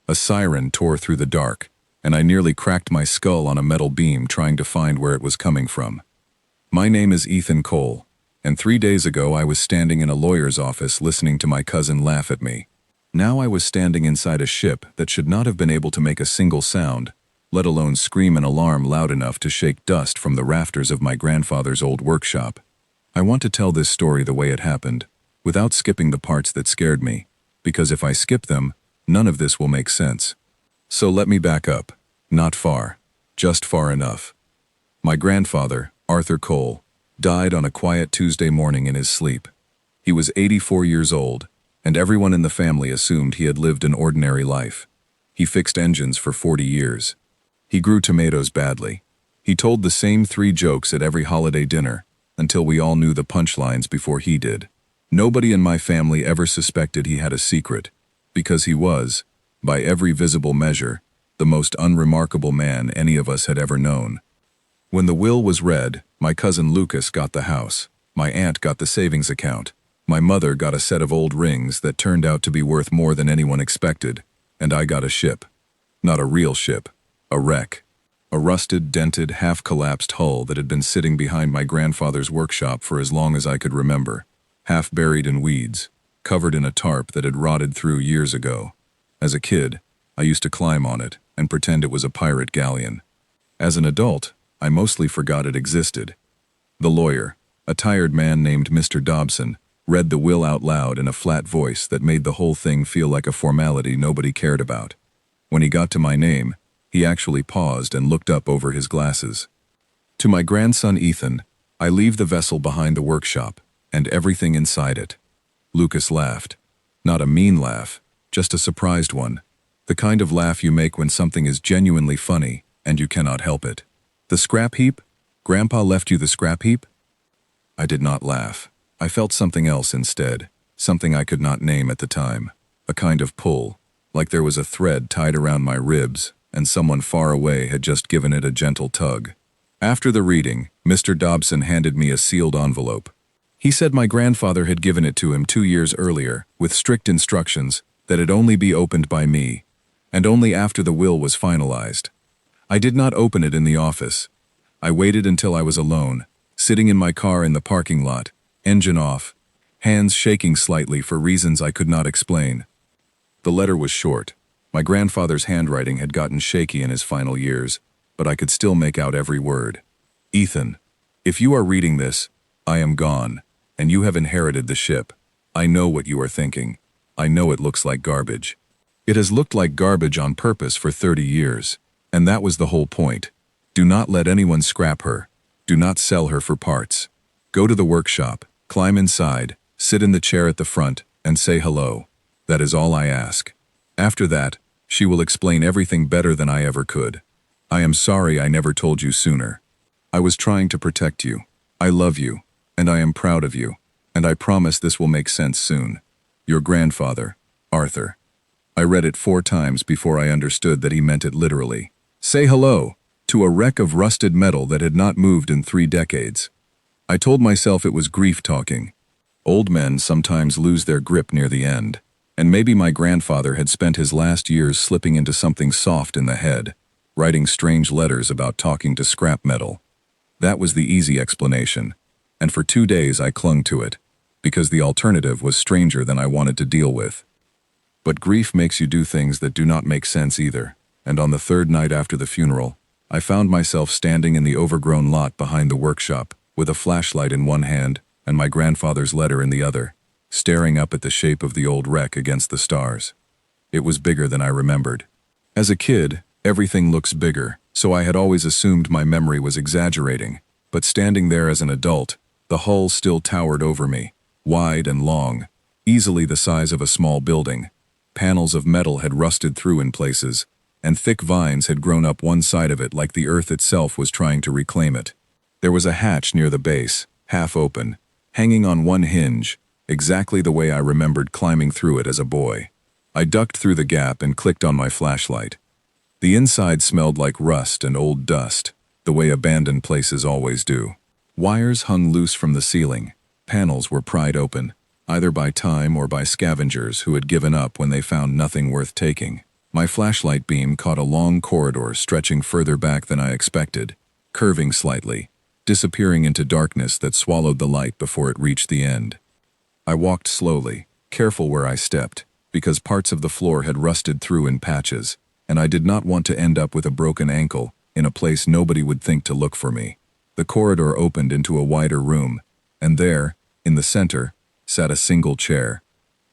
A siren tore through the dark, and I nearly cracked my skull on a metal beam trying to find where it was coming from. My name is Ethan Cole, and 3 days ago I was standing in a lawyer's office listening to my cousin laugh at me. Now I was standing inside a ship that should not have been able to make a single sound, let alone scream an alarm loud enough to shake dust from the rafters of my grandfather's old workshop. I want to tell this story the way it happened, without skipping the parts that scared me, because if I skip them, none of this will make sense. So let me back up. Not far. Just far enough. My grandfather, Arthur Cole, died on a quiet Tuesday morning in his sleep. He was 84 years old, and everyone in the family assumed he had lived an ordinary life. He fixed engines for 40 years. He grew tomatoes badly. He told the same 3 jokes at every holiday dinner, until we all knew the punchlines before he did. Nobody in my family ever suspected he had a secret, because he was, by every visible measure, the most unremarkable man any of us had ever known. When the will was read, my cousin Lucas got the house, my aunt got the savings account, my mother got a set of old rings that turned out to be worth more than anyone expected, and I got a ship. Not a real ship, a wreck. A rusted, dented, half-collapsed hull that had been sitting behind my grandfather's workshop for as long as I could remember, half buried in weeds, covered in a tarp that had rotted through years ago. As a kid, I used to climb on it and pretend it was a pirate galleon. As an adult, I mostly forgot it existed. The lawyer, a tired man named Mr. Dobson, read the will out loud in a flat voice that made the whole thing feel like a formality nobody cared about. When he got to my name, he actually paused and looked up over his glasses. To my grandson Ethan, I leave the vessel behind the workshop, and everything inside it. Lucas laughed. Not a mean laugh, just a surprised one. The kind of laugh you make when something is genuinely funny, and you cannot help it. The scrap heap? Grandpa left you the scrap heap? I did not laugh. I felt something else instead, something I could not name at the time. A kind of pull, like there was a thread tied around my ribs, and someone far away had just given it a gentle tug. After the reading, Mr. Dobson handed me a sealed envelope. He said my grandfather had given it to him 2 years earlier, with strict instructions that it only be opened by me, and only after the will was finalized. I did not open it in the office. I waited until I was alone, sitting in my car in the parking lot, engine off, hands shaking slightly for reasons I could not explain. The letter was short. My grandfather's handwriting had gotten shaky in his final years, but I could still make out every word. Ethan, if you are reading this, I am gone, and you have inherited the ship. I know what you are thinking. I know it looks like garbage. It has looked like garbage on purpose for 30 years, and that was the whole point. Do not let anyone scrap her. Do not sell her for parts. Go to the workshop, climb inside, sit in the chair at the front, and say hello. That is all I ask. After that, she will explain everything better than I ever could. I am sorry I never told you sooner. I was trying to protect you. I love you, and I am proud of you, and I promise this will make sense soon. Your grandfather, Arthur. I read it 4 times before I understood that he meant it literally. Say hello to a wreck of rusted metal that had not moved in 3 decades. I told myself it was grief talking. Old men sometimes lose their grip near the end, and maybe my grandfather had spent his last years slipping into something soft in the head, writing strange letters about talking to scrap metal. That was the easy explanation, and for 2 days I clung to it, because the alternative was stranger than I wanted to deal with. But grief makes you do things that do not make sense either, and on the 3rd night after the funeral, I found myself standing in the overgrown lot behind the workshop, with a flashlight in one hand and my grandfather's letter in the other, staring up at the shape of the old wreck against the stars. It was bigger than I remembered. As a kid, everything looks bigger, so I had always assumed my memory was exaggerating, but standing there as an adult, the hull still towered over me, wide and long, easily the size of a small building. Panels of metal had rusted through in places, and thick vines had grown up one side of it like the earth itself was trying to reclaim it. There was a hatch near the base, half open, hanging on one hinge, exactly the way I remembered climbing through it as a boy. I ducked through the gap and clicked on my flashlight. The inside smelled like rust and old dust, the way abandoned places always do. Wires hung loose from the ceiling. Panels were pried open, either by time or by scavengers who had given up when they found nothing worth taking. My flashlight beam caught a long corridor stretching further back than I expected, curving slightly, disappearing into darkness that swallowed the light before it reached the end. I walked slowly, careful where I stepped, because parts of the floor had rusted through in patches, and I did not want to end up with a broken ankle in a place nobody would think to look for me. The corridor opened into a wider room, and there, in the center, sat a single chair.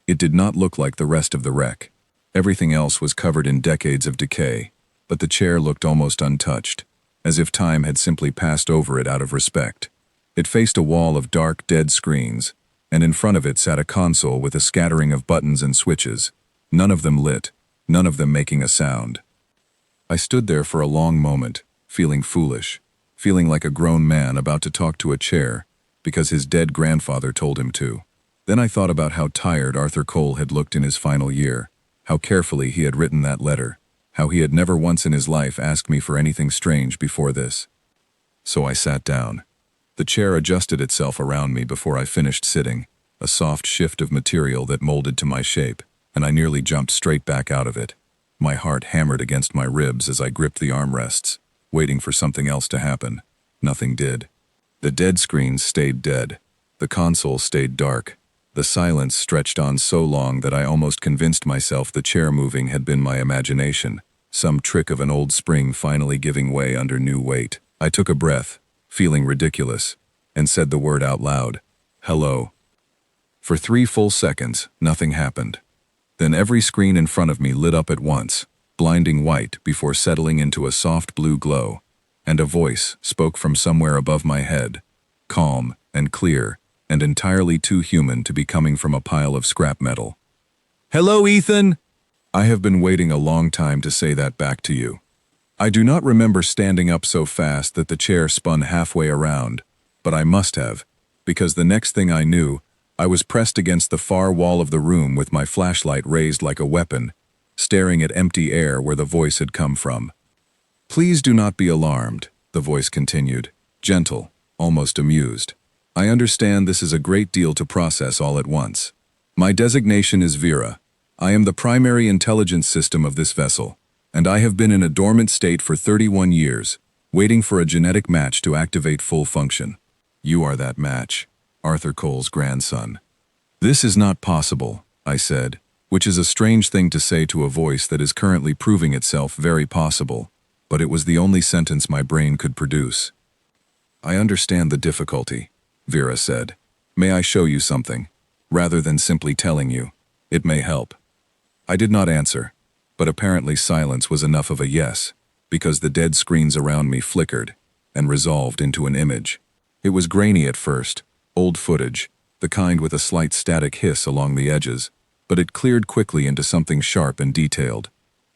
It did not look like the rest of the wreck. Everything else was covered in decades of decay, but the chair looked almost untouched, as if time had simply passed over it out of respect. It faced a wall of dark, dead screens, and in front of it sat a console with a scattering of buttons and switches, none of them lit, none of them making a sound. I stood there for a long moment, feeling foolish, feeling like a grown man about to talk to a chair because his dead grandfather told him to. Then I thought about how tired Arthur Cole had looked in his final year, how carefully he had written that letter, how he had never once in his life asked me for anything strange before this. So I sat down. The chair adjusted itself around me before I finished sitting, a soft shift of material that molded to my shape, and I nearly jumped straight back out of it. My heart hammered against my ribs as I gripped the armrests, waiting for something else to happen. Nothing did. The dead screens stayed dead. The console stayed dark. The silence stretched on so long that I almost convinced myself the chair moving had been my imagination, some trick of an old spring finally giving way under new weight. I took a breath, feeling ridiculous, and said the word out loud, "Hello." For 3 full seconds, nothing happened. Then every screen in front of me lit up at once, blinding white before settling into a soft blue glow, and a voice spoke from somewhere above my head, calm and clear, and entirely too human to be coming from a pile of scrap metal. "Hello, Ethan! I have been waiting a long time to say that back to you." I do not remember standing up so fast that the chair spun halfway around, but I must have, because the next thing I knew, I was pressed against the far wall of the room with my flashlight raised like a weapon, staring at empty air where the voice had come from. "Please do not be alarmed," the voice continued, gentle, almost amused. "I understand this is a great deal to process all at once. My designation is Vera. I am the primary intelligence system of this vessel, and I have been in a dormant state for 31 years, waiting for a genetic match to activate full function. You are that match, Arthur Cole's grandson." "This is not possible," I said, which is a strange thing to say to a voice that is currently proving itself very possible, but it was the only sentence my brain could produce. "I understand the difficulty," Vera said. "May I show you something? Rather than simply telling you. It may help." I did not answer, but apparently silence was enough of a yes, because the dead screens around me flickered and resolved into an image. It was grainy at first, old footage, the kind with a slight static hiss along the edges, but it cleared quickly into something sharp and detailed.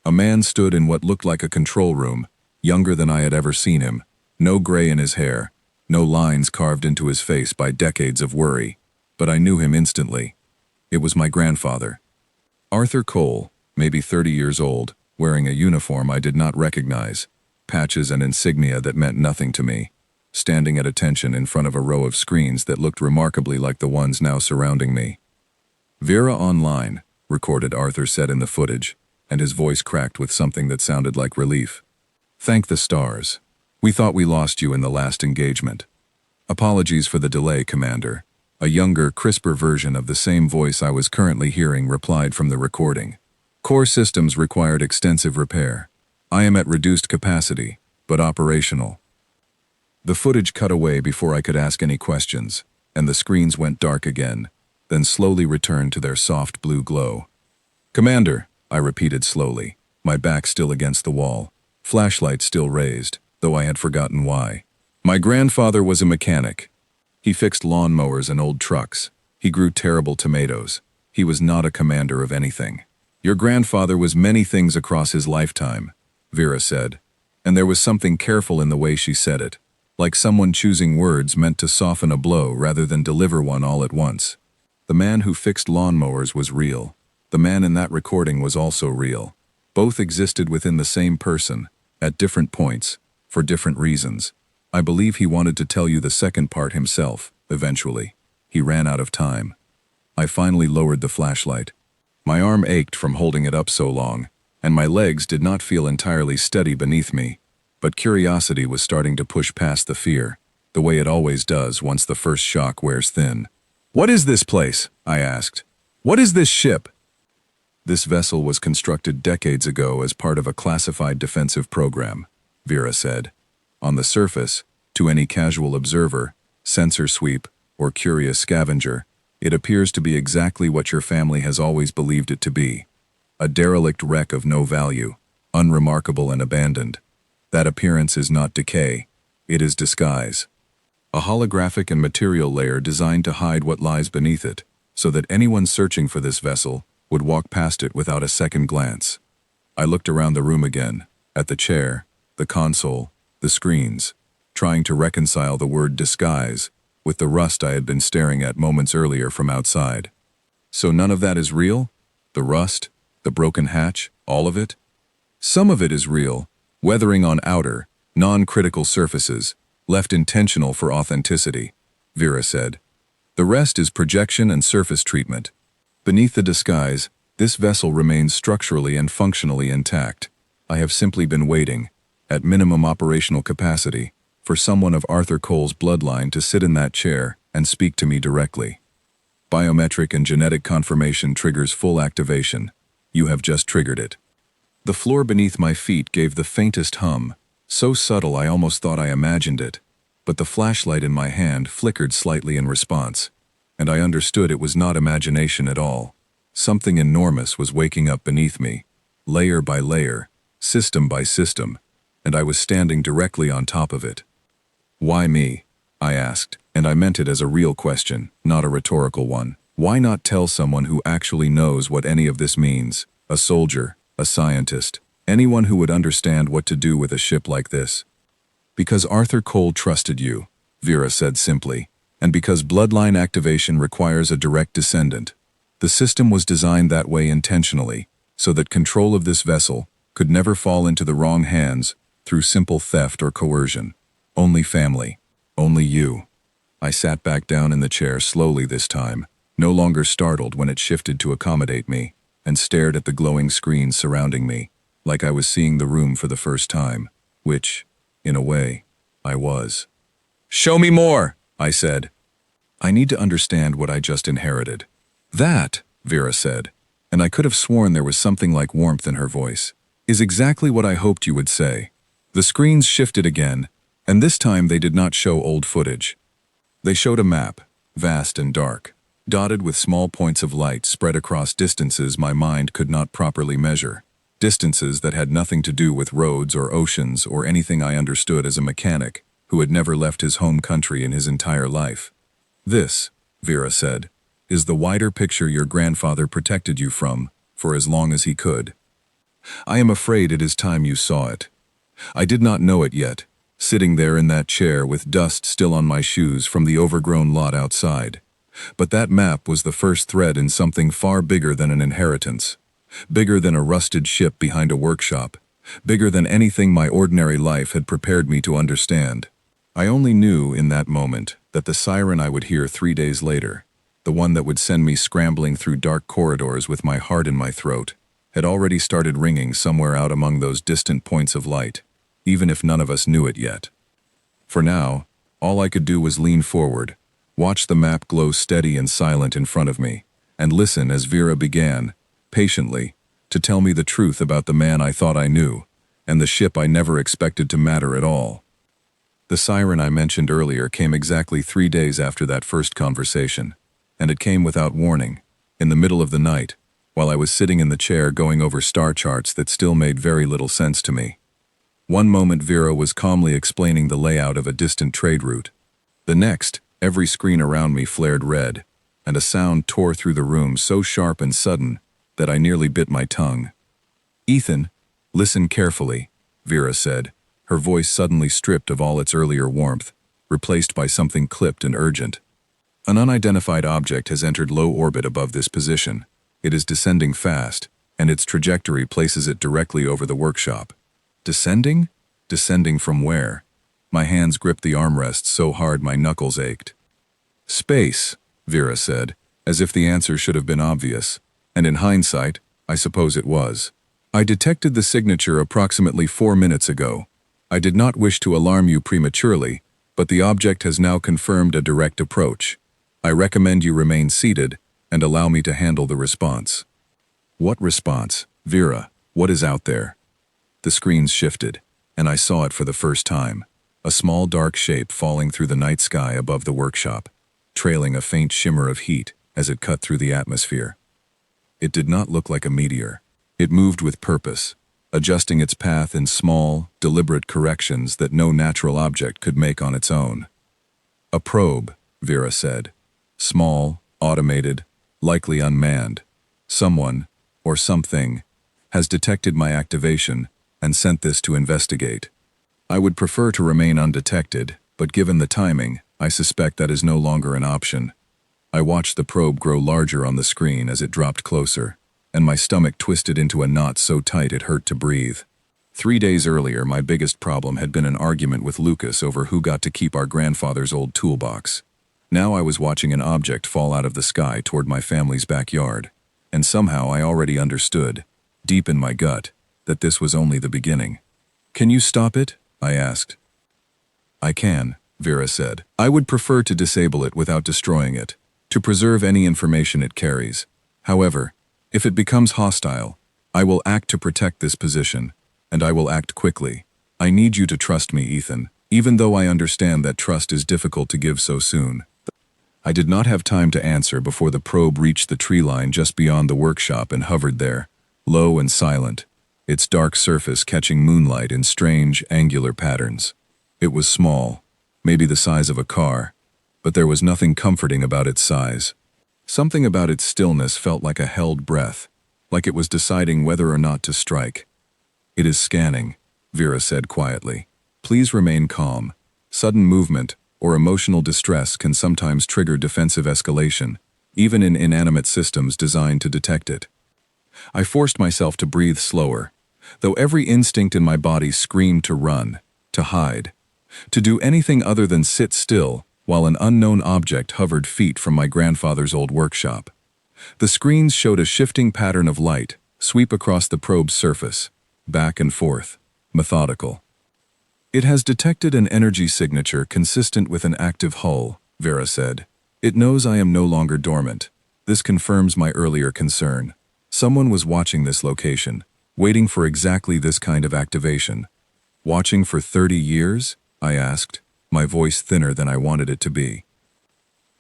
A man stood in what looked like a control room, younger than I had ever seen him, no gray in his hair, no lines carved into his face by decades of worry, but I knew him instantly. It was my grandfather. Arthur Cole, maybe 30 years old, wearing a uniform I did not recognize, patches and insignia that meant nothing to me, standing at attention in front of a row of screens that looked remarkably like the ones now surrounding me. "Vera online," recorded Arthur said in the footage, and his voice cracked with something that sounded like relief. "Thank the stars. We thought we lost you in the last engagement. Apologies for the delay, Commander." A younger, crisper version of the same voice I was currently hearing replied from the recording. "Core systems required extensive repair. I am at reduced capacity, but operational." The footage cut away before I could ask any questions, and the screens went dark again, then slowly returned to their soft blue glow. "Commander," I repeated slowly, my back still against the wall, flashlight still raised, though I had forgotten why. "My grandfather was a mechanic. He fixed lawnmowers and old trucks. He grew terrible tomatoes. He was not a commander of anything." "Your grandfather was many things across his lifetime," Vera said, and there was something careful in the way she said it, like someone choosing words meant to soften a blow rather than deliver one all at once. "The man who fixed lawnmowers was real. The man in that recording was also real. Both existed within the same person, at different points, for different reasons. I believe he wanted to tell you the second part himself, eventually. He ran out of time." I finally lowered the flashlight. My arm ached from holding it up so long, and my legs did not feel entirely steady beneath me, but curiosity was starting to push past the fear, the way it always does once the first shock wears thin. "What is this place?" I asked. "What is this ship?" "This vessel was constructed decades ago as part of a classified defensive program," Vera said. "On the surface, to any casual observer, sensor sweep, or curious scavenger, it appears to be exactly what your family has always believed it to be. A derelict wreck of no value, unremarkable and abandoned. That appearance is not decay, it is disguise. A holographic and material layer designed to hide what lies beneath it, so that anyone searching for this vessel would walk past it without a second glance." I looked around the room again, at the chair, the console, the screens, trying to reconcile the word disguise with the rust I had been staring at moments earlier from outside. "So none of that is real? The rust? The broken hatch? All of it?" "Some of it is real, weathering on outer, non-critical surfaces, left intentional for authenticity," Vera said. "The rest is projection and surface treatment. Beneath the disguise, this vessel remains structurally and functionally intact. I have simply been waiting, at minimum operational capacity, for someone of Arthur Cole's bloodline to sit in that chair and speak to me directly. Biometric and genetic confirmation triggers full activation. You have just triggered it." The floor beneath my feet gave the faintest hum, so subtle I almost thought I imagined it, but the flashlight in my hand flickered slightly in response, and I understood it was not imagination at all. Something enormous was waking up beneath me, layer by layer, system by system, and I was standing directly on top of it. "Why me?" I asked, and I meant it as a real question, not a rhetorical one. Why not tell someone who actually knows what any of this means? A soldier, a scientist, anyone who would understand what to do with a ship like this. "Because Arthur Cole trusted you," Vera said simply, "and because bloodline activation requires a direct descendant. The system was designed that way intentionally, so that control of this vessel could never fall into the wrong hands through simple theft or coercion. Only family. Only you." I sat back down in the chair slowly this time, no longer startled when it shifted to accommodate me, and stared at the glowing screens surrounding me, like I was seeing the room for the first time, which, in a way, I was. "Show me more," I said. "I need to understand what I just inherited." "That," Vera said, and I could have sworn there was something like warmth in her voice, "is exactly what I hoped you would say." The screens shifted again, and this time they did not show old footage. They showed a map, vast and dark, dotted with small points of light spread across distances my mind could not properly measure, distances that had nothing to do with roads or oceans or anything I understood as a mechanic who had never left his home country in his entire life. "This," Vera said, "is the wider picture your grandfather protected you from for as long as he could. I am afraid it is time you saw it. I did not know it yet, sitting there in that chair with dust still on my shoes from the overgrown lot outside. But that map was the first thread in something far bigger than an inheritance, bigger than a rusted ship behind a workshop, bigger than anything my ordinary life had prepared me to understand. I only knew in that moment that the siren I would hear 3 days later, the one that would send me scrambling through dark corridors with my heart in my throat, had already started ringing somewhere out among those distant points of light, even if none of us knew it yet. For now, all I could do was lean forward, watch the map glow steady and silent in front of me, and listen as Vera began, patiently, to tell me the truth about the man I thought I knew, and the ship I never expected to matter at all. The siren I mentioned earlier came exactly 3 days after that first conversation, and it came without warning, in the middle of the night, while I was sitting in the chair going over star charts that still made very little sense to me. One moment Vera was calmly explaining the layout of a distant trade route. The next, every screen around me flared red, and a sound tore through the room so sharp and sudden that I nearly bit my tongue. "Ethan, listen carefully," Vera said, her voice suddenly stripped of all its earlier warmth, replaced by something clipped and urgent. "An unidentified object has entered low orbit above this position. It is descending fast, and its trajectory places it directly over the workshop." "Descending? Descending from where?" My hands gripped the armrests so hard my knuckles ached. "Space," Vera said, as if the answer should have been obvious, and in hindsight, I suppose it was. I detected the signature approximately 4 minutes ago. I did not wish to alarm you prematurely, but the object has now confirmed a direct approach. I recommend you remain seated and allow me to handle the response. What response? Vera, what is out there? The screens shifted, and I saw it for the first time. A small dark shape falling through the night sky above the workshop, trailing a faint shimmer of heat as it cut through the atmosphere. It did not look like a meteor. It moved with purpose, adjusting its path in small, deliberate corrections that no natural object could make on its own. A probe, Vera said. Small, automated, likely unmanned. Someone, or something, has detected my activation and sent this to investigate. I would prefer to remain undetected, but given the timing, I suspect that is no longer an option. I watched the probe grow larger on the screen as it dropped closer, and my stomach twisted into a knot so tight it hurt to breathe. 3 days earlier, my biggest problem had been an argument with Lucas over who got to keep our grandfather's old toolbox. Now I was watching an object fall out of the sky toward my family's backyard, and somehow I already understood, deep in my gut, that this was only the beginning. "Can you stop it?" I asked. "I can," Vera said. "I would prefer to disable it without destroying it, to preserve any information it carries. However, if it becomes hostile, I will act to protect this position, and I will act quickly. I need you to trust me, Ethan, even though I understand that trust is difficult to give so soon." I did not have time to answer before the probe reached the tree line just beyond the workshop and hovered there, low and silent, its dark surface catching moonlight in strange, angular patterns. It was small, maybe the size of a car, but there was nothing comforting about its size. Something about its stillness felt like a held breath, like it was deciding whether or not to strike. "It is scanning," Vera said quietly. "Please remain calm. Sudden movement or emotional distress can sometimes trigger defensive escalation, even in inanimate systems designed to detect it." I forced myself to breathe slower, though every instinct in my body screamed to run, to hide, to do anything other than sit still while an unknown object hovered feet from my grandfather's old workshop. The screens showed a shifting pattern of light sweep across the probe's surface, back and forth, methodical. "It has detected an energy signature consistent with an active hull," Vera said. "It knows I am no longer dormant. This confirms my earlier concern. Someone was watching this location, waiting for exactly this kind of activation." "Watching for 30 years?" I asked, my voice thinner than I wanted it to be.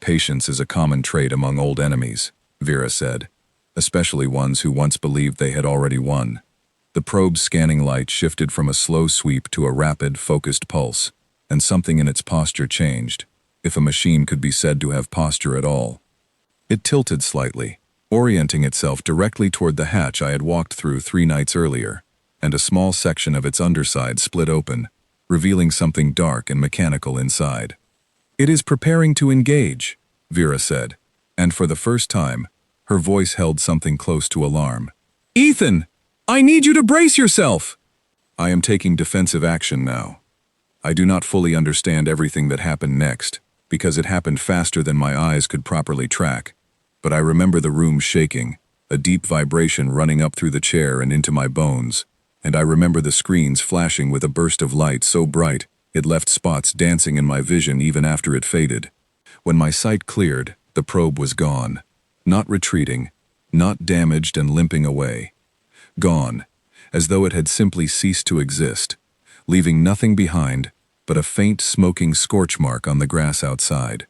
"Patience is a common trait among old enemies," Vera said, "especially ones who once believed they had already won." The probe's scanning light shifted from a slow sweep to a rapid, focused pulse, and something in its posture changed, if a machine could be said to have posture at all. It tilted slightly, orienting itself directly toward the hatch I had walked through 3 nights earlier, and a small section of its underside split open, revealing something dark and mechanical inside. "It is preparing to engage," Vera said, and for the first time, her voice held something close to alarm. "Ethan! I need you to brace yourself!" I am taking defensive action now. I do not fully understand everything that happened next, because it happened faster than my eyes could properly track, but I remember the room shaking, a deep vibration running up through the chair and into my bones, and I remember the screens flashing with a burst of light so bright it left spots dancing in my vision even after it faded. When my sight cleared, the probe was gone. Not retreating, not damaged and limping away. Gone, as though it had simply ceased to exist, leaving nothing behind but a faint smoking scorch mark on the grass outside,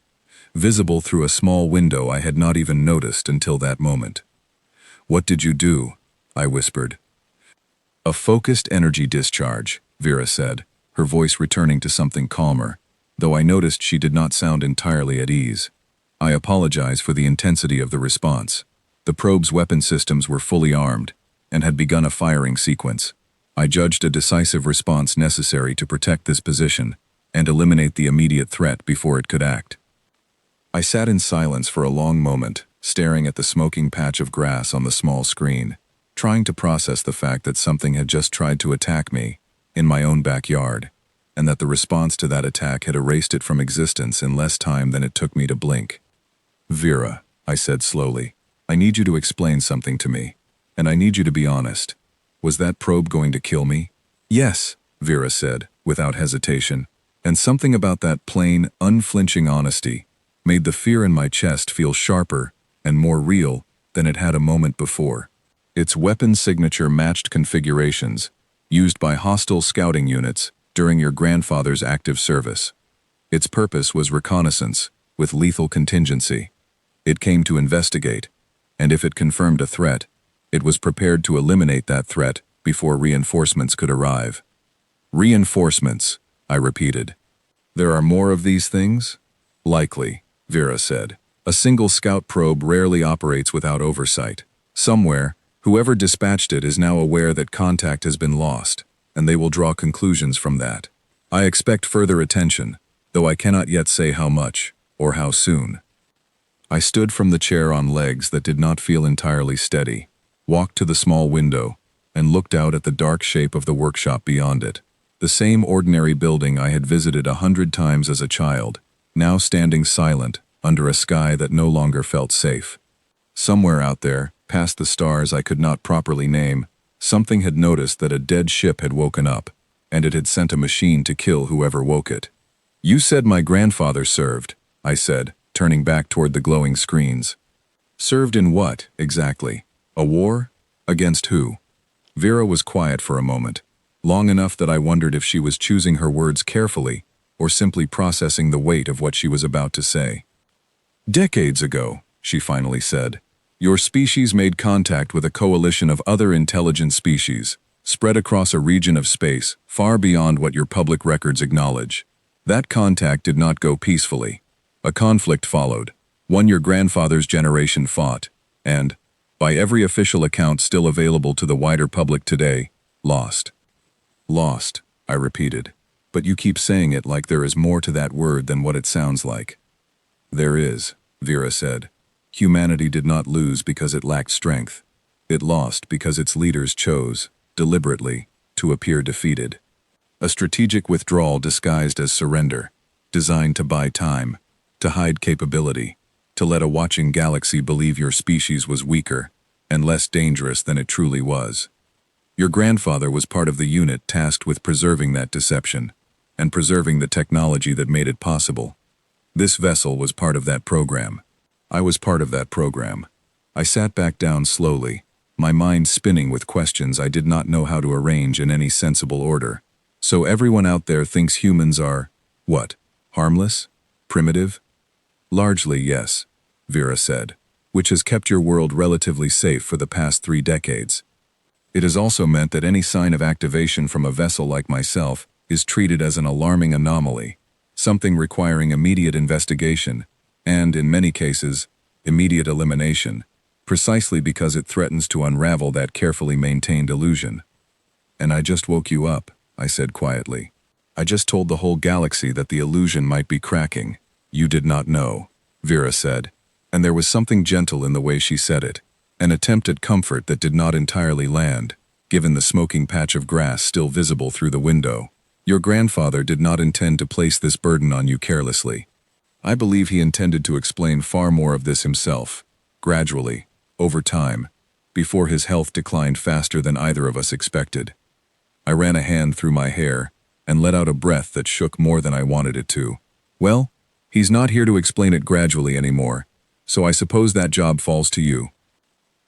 visible through a small window I had not even noticed until that moment. "What did you do?" I whispered. "A focused energy discharge," Vera said, her voice returning to something calmer, though I noticed she did not sound entirely at ease. "I apologize for the intensity of the response. The probe's weapon systems were fully armed and had begun a firing sequence. I judged a decisive response necessary to protect this position and eliminate the immediate threat before it could act." I sat in silence for a long moment, staring at the smoking patch of grass on the small screen, trying to process the fact that something had just tried to attack me, in my own backyard, and that the response to that attack had erased it from existence in less time than it took me to blink. "Vera," I said slowly, "I need you to explain something to me, and I need you to be honest. Was that probe going to kill me? Yes, Vera said, without hesitation, and something about that plain, unflinching honesty made the fear in my chest feel sharper and more real than it had a moment before. Its weapon signature matched configurations used by hostile scouting units during your grandfather's active service. Its purpose was reconnaissance with lethal contingency. It came to investigate, and if it confirmed a threat, it was prepared to eliminate that threat before reinforcements could arrive. Reinforcements, I repeated. There are more of these things? Likely, Vera said. A single scout probe rarely operates without oversight. Somewhere, whoever dispatched it is now aware that contact has been lost, and they will draw conclusions from that. I expect further attention, though I cannot yet say how much, or how soon. I stood from the chair on legs that did not feel entirely steady, walked to the small window, and looked out at the dark shape of the workshop beyond it. The same ordinary building I had visited 100 times as a child, now standing silent under a sky that no longer felt safe. Somewhere out there, past the stars I could not properly name, something had noticed that a dead ship had woken up, and it had sent a machine to kill whoever woke it. You said my grandfather served, I said, turning back toward the glowing screens. Served in what, exactly? A war? Against who? Vera was quiet for a moment, long enough that I wondered if she was choosing her words carefully or simply processing the weight of what she was about to say. Decades ago, she finally said, your species made contact with a coalition of other intelligent species, spread across a region of space far beyond what your public records acknowledge. That contact did not go peacefully. A conflict followed, one your grandfather's generation fought, and, by every official account still available to the wider public today, lost. Lost, I repeated, but you keep saying it like there is more to that word than what it sounds like. There is, Vera said. Humanity did not lose because it lacked strength. It lost because its leaders chose, deliberately, to appear defeated. A strategic withdrawal disguised as surrender, designed to buy time, to hide capability, to let a watching galaxy believe your species was weaker and less dangerous than it truly was. Your grandfather was part of the unit tasked with preserving that deception and preserving the technology that made it possible. This vessel was part of that program. I was part of that program. I sat back down slowly, my mind spinning with questions I did not know how to arrange in any sensible order. So everyone out there thinks humans are, what, harmless? Primitive? Largely, yes, Vera said, which has kept your world relatively safe for the past 3 decades. It has also meant that any sign of activation from a vessel like myself is treated as an alarming anomaly, something requiring immediate investigation, and, in many cases, immediate elimination, precisely because it threatens to unravel that carefully maintained illusion. And I just woke you up, I said quietly. I just told the whole galaxy that the illusion might be cracking. You did not know, Vera said, and there was something gentle in the way she said it, an attempt at comfort that did not entirely land, given the smoking patch of grass still visible through the window. Your grandfather did not intend to place this burden on you carelessly. I believe he intended to explain far more of this himself, gradually, over time, before his health declined faster than either of us expected. I ran a hand through my hair and let out a breath that shook more than I wanted it to. Well, he's not here to explain it gradually anymore, so I suppose that job falls to you.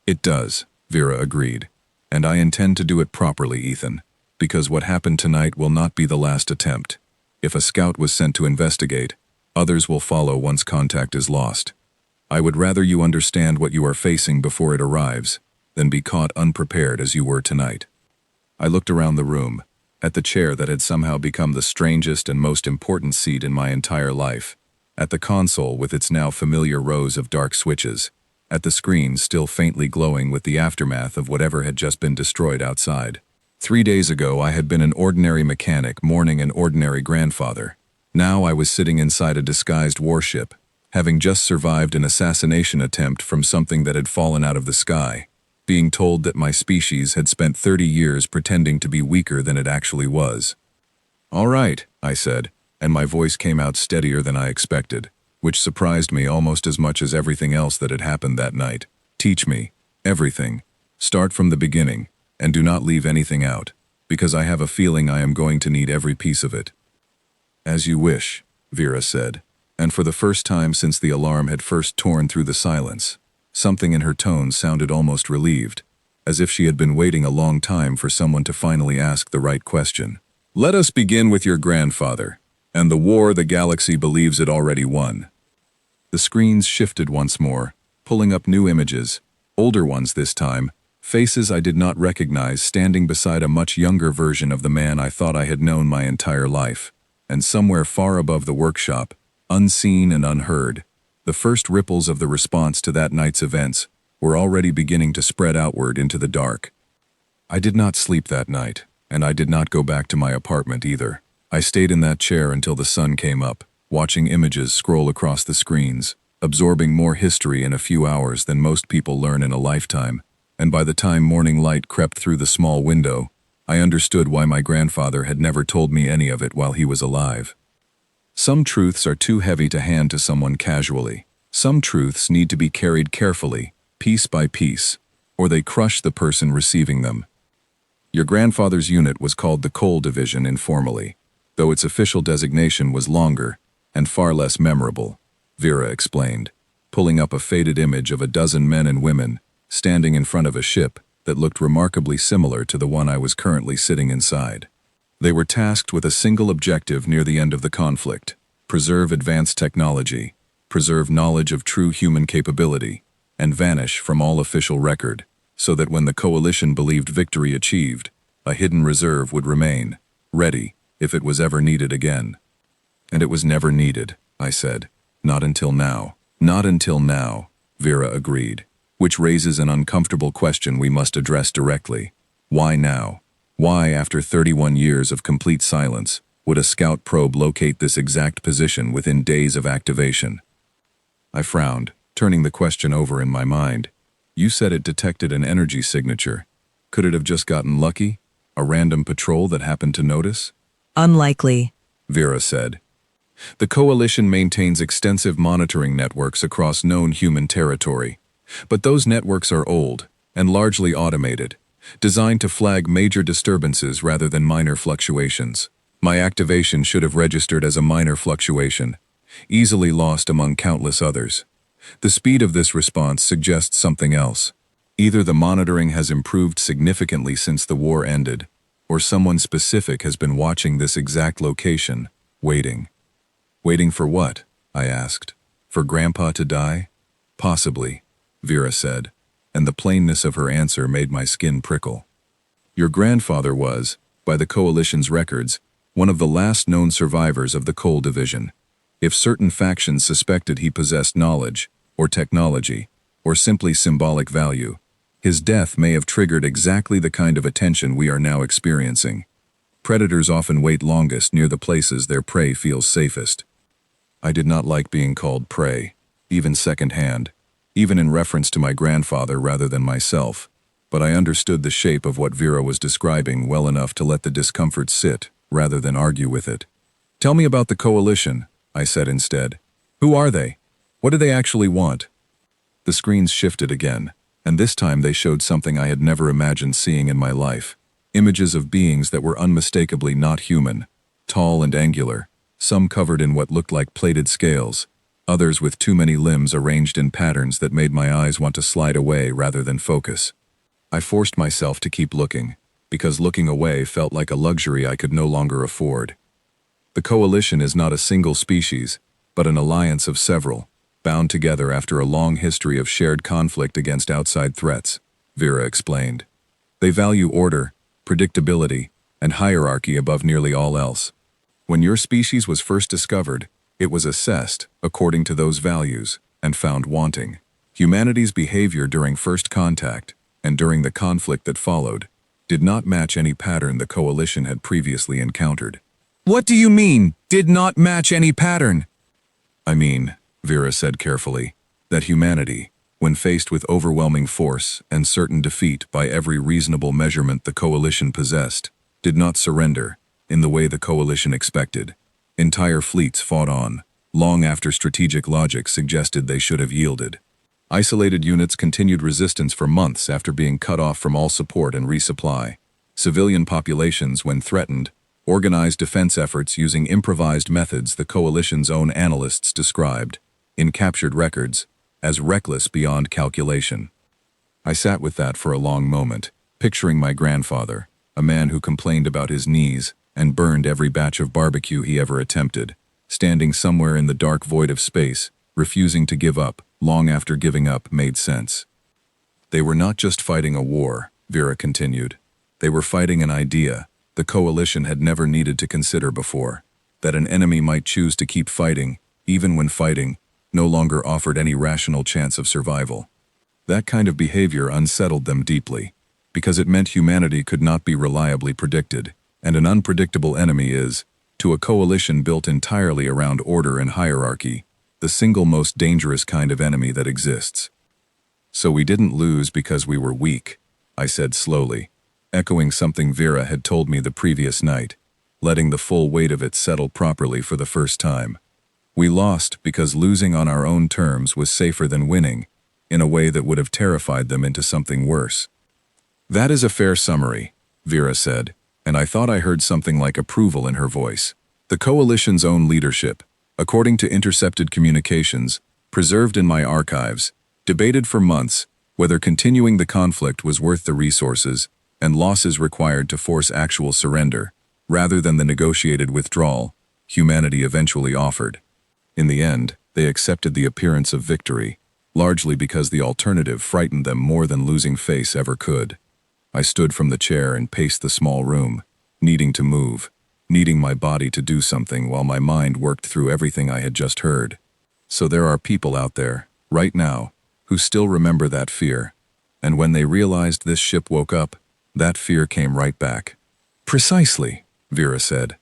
It does, Vera agreed, and I intend to do it properly, Ethan, because what happened tonight will not be the last attempt. If a scout was sent to investigate, others will follow once contact is lost. I would rather you understand what you are facing before it arrives than be caught unprepared as you were tonight. I looked around the room, at the chair that had somehow become the strangest and most important seat in my entire life, at the console with its now familiar rows of dark switches, at the screen still faintly glowing with the aftermath of whatever had just been destroyed outside. 3 days ago I had been an ordinary mechanic mourning an ordinary grandfather. Now I was sitting inside a disguised warship, having just survived an assassination attempt from something that had fallen out of the sky, being told that my species had spent 30 years pretending to be weaker than it actually was. All right, I said, and my voice came out steadier than I expected, which surprised me almost as much as everything else that had happened that night. Teach me, everything. Start from the beginning. And do not leave anything out, because I have a feeling I am going to need every piece of it." "As you wish," Vera said, and for the first time since the alarm had first torn through the silence, something in her tone sounded almost relieved, as if she had been waiting a long time for someone to finally ask the right question. "Let us begin with your grandfather, and the war the galaxy believes it already won." The screens shifted once more, pulling up new images, older ones this time, faces I did not recognize standing beside a much younger version of the man I thought I had known my entire life. And somewhere far above the workshop, unseen and unheard, the first ripples of the response to that night's events were already beginning to spread outward into the dark. I did not sleep that night, and I did not go back to my apartment either. I stayed in that chair until the sun came up, watching images scroll across the screens, absorbing more history in a few hours than most people learn in a lifetime, and by the time morning light crept through the small window, I understood why my grandfather had never told me any of it while he was alive. Some truths are too heavy to hand to someone casually. Some truths need to be carried carefully, piece by piece, or they crush the person receiving them. Your grandfather's unit was called the Coal Division informally, though its official designation was longer and far less memorable, Vera explained, pulling up a faded image of a dozen men and women standing in front of a ship that looked remarkably similar to the one I was currently sitting inside. They were tasked with a single objective near the end of the conflict: preserve advanced technology, preserve knowledge of true human capability, and vanish from all official record, so that when the coalition believed victory achieved, a hidden reserve would remain, ready if it was ever needed again. "And it was never needed," I said. "Not until now." "Not until now," Vera agreed, which raises an uncomfortable question we must address directly. Why now? Why, after 31 years of complete silence, would a scout probe locate this exact position within days of activation? I frowned, turning the question over in my mind. "You said it detected an energy signature. Could it have just gotten lucky? A random patrol that happened to notice?" "Unlikely," Vera said. "The Coalition maintains extensive monitoring networks across known human territory. But those networks are old and largely automated, designed to flag major disturbances rather than minor fluctuations. My activation should have registered as a minor fluctuation, easily lost among countless others. The speed of this response suggests something else. Either the monitoring has improved significantly since the war ended, or someone specific has been watching this exact location, waiting." "Waiting for what?" I asked. "For Grandpa to die?" "Possibly," Vera said, and the plainness of her answer made my skin prickle. "Your grandfather was, by the Coalition's records, one of the last known survivors of the Coal Division. If certain factions suspected he possessed knowledge, or technology, or simply symbolic value, his death may have triggered exactly the kind of attention we are now experiencing. Predators often wait longest near the places their prey feels safest." I did not like being called prey, even secondhand, even in reference to my grandfather rather than myself, but I understood the shape of what Vera was describing well enough to let the discomfort sit rather than argue with it. "Tell me about the Coalition," I said instead. "Who are they? What do they actually want?" The screens shifted again, and this time they showed something I had never imagined seeing in my life. Images of beings that were unmistakably not human, tall and angular, some covered in what looked like plated scales, others with too many limbs arranged in patterns that made my eyes want to slide away rather than focus. I forced myself to keep looking, because looking away felt like a luxury I could no longer afford. The Coalition is not a single species, but an alliance of several, bound together after a long history of shared conflict against outside threats, Vera explained. They value order, predictability, and hierarchy above nearly all else. When your species was first discovered, it was assessed according to those values and found wanting. Humanity's behavior during first contact, and during the conflict that followed, did not match any pattern the Coalition had previously encountered. "What do you mean, did not match any pattern?" "I mean," Vera said carefully, "that humanity, when faced with overwhelming force and certain defeat by every reasonable measurement the Coalition possessed, did not surrender in the way the Coalition expected. Entire fleets fought on, long after strategic logic suggested they should have yielded. Isolated units continued resistance for months after being cut off from all support and resupply. Civilian populations, when threatened, organized defense efforts using improvised methods the coalition's own analysts described, in captured records, as reckless beyond calculation. I sat with that for a long moment, picturing my grandfather, a man who complained about his knees and burned every batch of barbecue he ever attempted, standing somewhere in the dark void of space, refusing to give up, long after giving up made sense. They were not just fighting a war, Vera continued. They were fighting an idea the coalition had never needed to consider before, that an enemy might choose to keep fighting, even when fighting no longer offered any rational chance of survival. That kind of behavior unsettled them deeply, because it meant humanity could not be reliably predicted, and an unpredictable enemy is, to a coalition built entirely around order and hierarchy, the single most dangerous kind of enemy that exists. So we didn't lose because we were weak, I said slowly, echoing something Vera had told me the previous night, letting the full weight of it settle properly for the first time. We lost because losing on our own terms was safer than winning, in a way that would have terrified them into something worse. That is a fair summary, Vera said, and I thought I heard something like approval in her voice. The coalition's own leadership, according to intercepted communications, preserved in my archives, debated for months whether continuing the conflict was worth the resources and losses required to force actual surrender, rather than the negotiated withdrawal humanity eventually offered. In the end, they accepted the appearance of victory, largely because the alternative frightened them more than losing face ever could. I stood from the chair and paced the small room, needing to move, needing my body to do something while my mind worked through everything I had just heard. So there are people out there, right now, who still remember that fear, and when they realized this ship woke up, that fear came right back. Precisely, Vera said.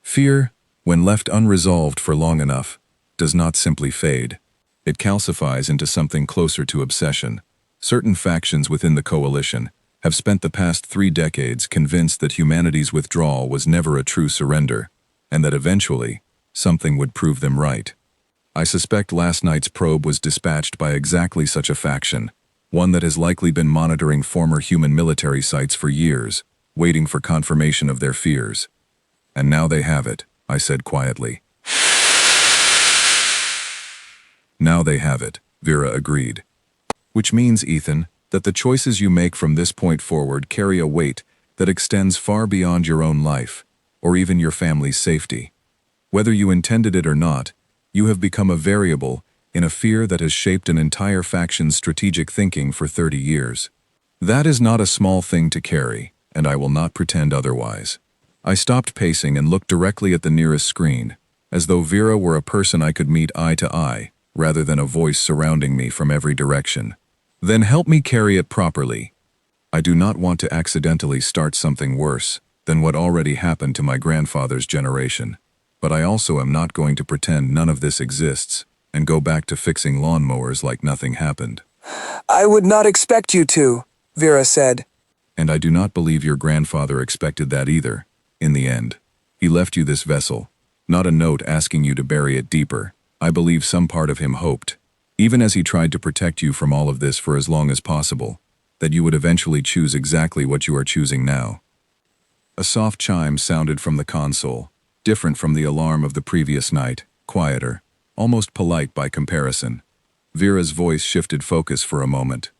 Fear, when left unresolved for long enough, does not simply fade. It calcifies into something closer to obsession. Certain factions within the coalition have spent the past 3 decades convinced that humanity's withdrawal was never a true surrender, and that eventually, something would prove them right. I suspect last night's probe was dispatched by exactly such a faction, one that has likely been monitoring former human military sites for years, waiting for confirmation of their fears. And now they have it, I said quietly. Now they have it, Vera agreed. Which means, Ethan, that the choices you make from this point forward carry a weight that extends far beyond your own life, or even your family's safety. Whether you intended it or not, you have become a variable in a fear that has shaped an entire faction's strategic thinking for 30 years. That is not a small thing to carry, and I will not pretend otherwise. I stopped pacing and looked directly at the nearest screen, as though Vera were a person I could meet eye to eye, rather than a voice surrounding me from every direction. Then help me carry it properly. I do not want to accidentally start something worse than what already happened to my grandfather's generation, but I also am not going to pretend none of this exists and go back to fixing lawnmowers like nothing happened. I would not expect you to, Vera said. And I do not believe your grandfather expected that either, in the end. He left you this vessel, not a note asking you to bury it deeper. I believe some part of him hoped, even as he tried to protect you from all of this for as long as possible, that you would eventually choose exactly what you are choosing now. A soft chime sounded from the console, different from the alarm of the previous night, quieter, almost polite by comparison. Vera's voice shifted focus for a moment.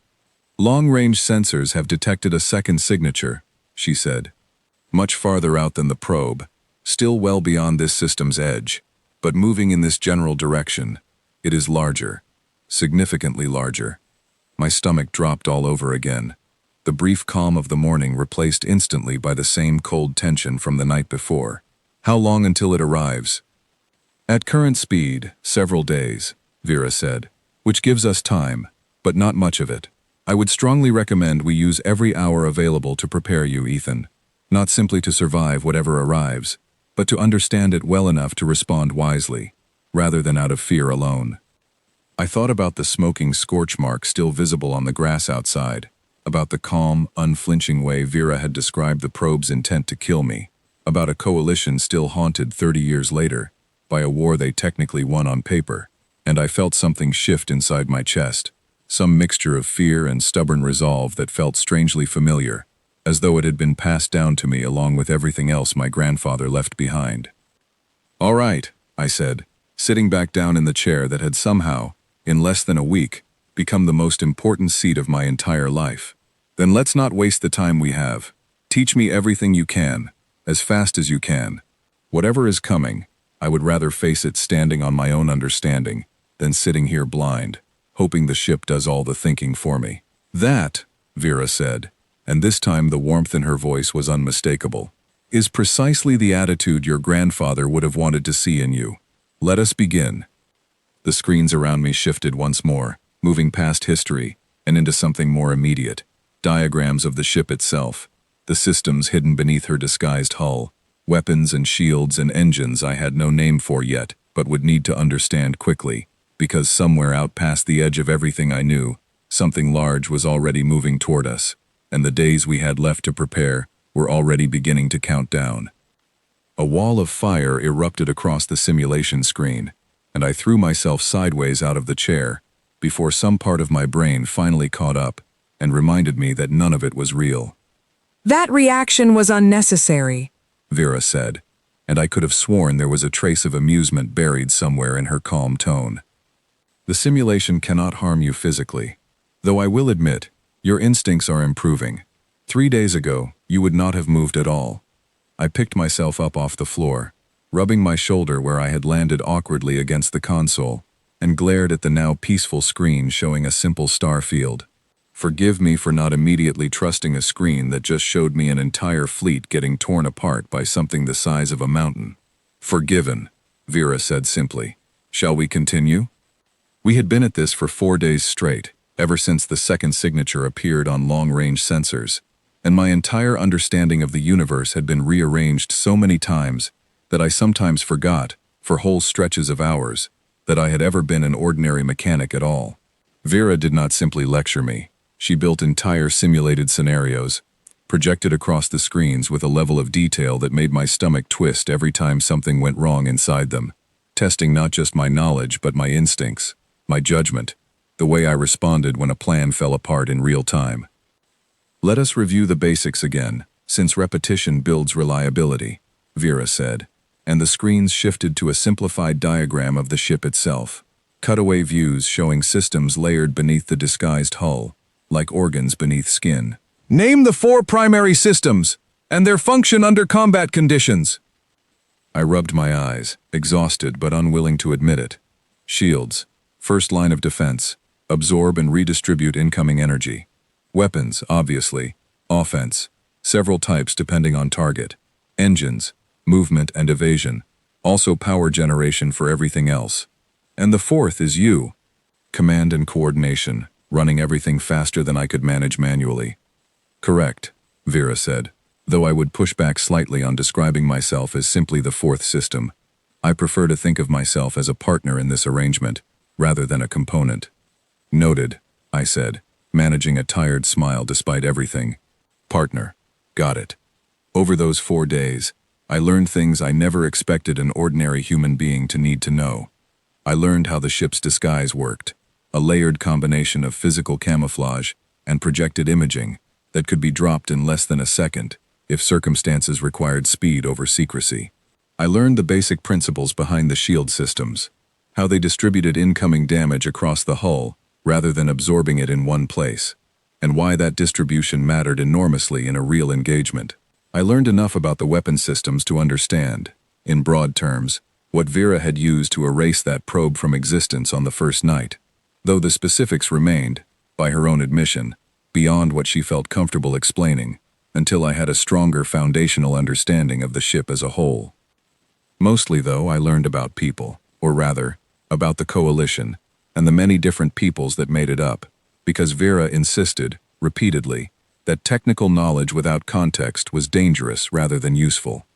Long-range sensors have detected a second signature, she said. Much farther out than the probe, still well beyond this system's edge, but moving in this general direction. It is larger, significantly larger. My stomach dropped all over again. The brief calm of the morning replaced instantly by the same cold tension from the night before. How long until it arrives? At current speed, several days, Vera said, which gives us time, but not much of it. I would strongly recommend we use every hour available to prepare you, Ethan. Not simply to survive whatever arrives, but to understand it well enough to respond wisely, rather than out of fear alone. I thought about the smoking scorch mark still visible on the grass outside, about the calm, unflinching way Vera had described the probe's intent to kill me, about a coalition still haunted 30 years later, by a war they technically won on paper, and I felt something shift inside my chest, some mixture of fear and stubborn resolve that felt strangely familiar, as though it had been passed down to me along with everything else my grandfather left behind. "All right," I said, sitting back down in the chair that had somehow, in less than a week, become the most important seat of my entire life. "Then let's not waste the time we have. Teach me everything you can, as fast as you can. Whatever is coming, I would rather face it standing on my own understanding than sitting here blind, hoping the ship does all the thinking for me." "That," Vera said, and this time the warmth in her voice was unmistakable, "is precisely the attitude your grandfather would have wanted to see in you. Let us begin." The screens around me shifted once more, moving past history and into something more immediate. Diagrams of the ship itself, the systems hidden beneath her disguised hull, weapons and shields and engines I had no name for yet, but would need to understand quickly, because somewhere out past the edge of everything I knew, something large was already moving toward us, and the days we had left to prepare were already beginning to count down. A wall of fire erupted across the simulation screen, and I threw myself sideways out of the chair, before some part of my brain finally caught up and reminded me that none of it was real. That reaction was unnecessary, Vera said, and I could have sworn there was a trace of amusement buried somewhere in her calm tone. "The simulation cannot harm you physically, though I will admit, your instincts are improving. 3 days ago, you would not have moved at all." I picked myself up off the floor, rubbing my shoulder where I had landed awkwardly against the console, and glared at the now peaceful screen showing a simple star field. Forgive me for not immediately trusting a screen that just showed me an entire fleet getting torn apart by something the size of a mountain. "Forgiven," Vera said simply. "Shall we continue?" We had been at this for 4 days straight, ever since the second signature appeared on long-range sensors, and my entire understanding of the universe had been rearranged so many times that I sometimes forgot, for whole stretches of hours, that I had ever been an ordinary mechanic at all. Vera did not simply lecture me. She built entire simulated scenarios, projected across the screens with a level of detail that made my stomach twist every time something went wrong inside them, testing not just my knowledge but my instincts, my judgment, the way I responded when a plan fell apart in real time. "Let us review the basics again, since repetition builds reliability," Vera said, and the screens shifted to a simplified diagram of the ship itself. Cutaway views showing systems layered beneath the disguised hull, like organs beneath skin. "Name the 4 primary systems, and their function under combat conditions." I rubbed my eyes, exhausted but unwilling to admit it. Shields, first line of defense, absorb and redistribute incoming energy. Weapons, obviously. Offense, several types depending on target. Engines, movement and evasion, also power generation for everything else. And the 4th is you. Command and coordination, running everything faster than I could manage manually. "Correct," Vera said, though I would push back slightly on describing myself as simply the 4th system. I prefer to think of myself as a partner in this arrangement, rather than a component. "Noted," I said, managing a tired smile despite everything. "Partner. Got it." Over those 4 days, I learned things I never expected an ordinary human being to need to know. I learned how the ship's disguise worked, a layered combination of physical camouflage and projected imaging that could be dropped in less than a second if circumstances required speed over secrecy. I learned the basic principles behind the shield systems, how they distributed incoming damage across the hull rather than absorbing it in one place, and why that distribution mattered enormously in a real engagement. I learned enough about the weapon systems to understand, in broad terms, what Vera had used to erase that probe from existence on the first night, though the specifics remained, by her own admission, beyond what she felt comfortable explaining, until I had a stronger foundational understanding of the ship as a whole. Mostly, though, I learned about people, or rather, about the coalition, and the many different peoples that made it up, because Vera insisted, repeatedly, that technical knowledge without context was dangerous rather than useful.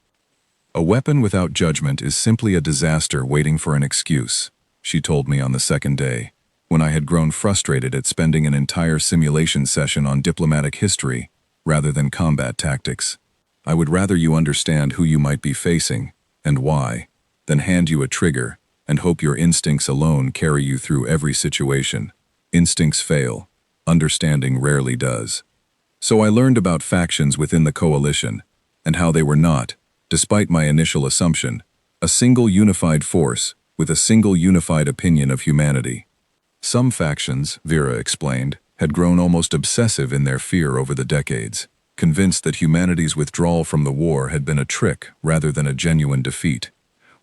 "A weapon without judgment is simply a disaster waiting for an excuse," she told me on the second day, when I had grown frustrated at spending an entire simulation session on diplomatic history rather than combat tactics. "I would rather you understand who you might be facing, and why, than hand you a trigger and hope your instincts alone carry you through every situation. Instincts fail. Understanding rarely does. So I learned about factions within the coalition, and how they were not, despite my initial assumption, a single unified force with a single unified opinion of humanity. Some factions, Vera explained, had grown almost obsessive in their fear over the decades, convinced that humanity's withdrawal from the war had been a trick rather than a genuine defeat,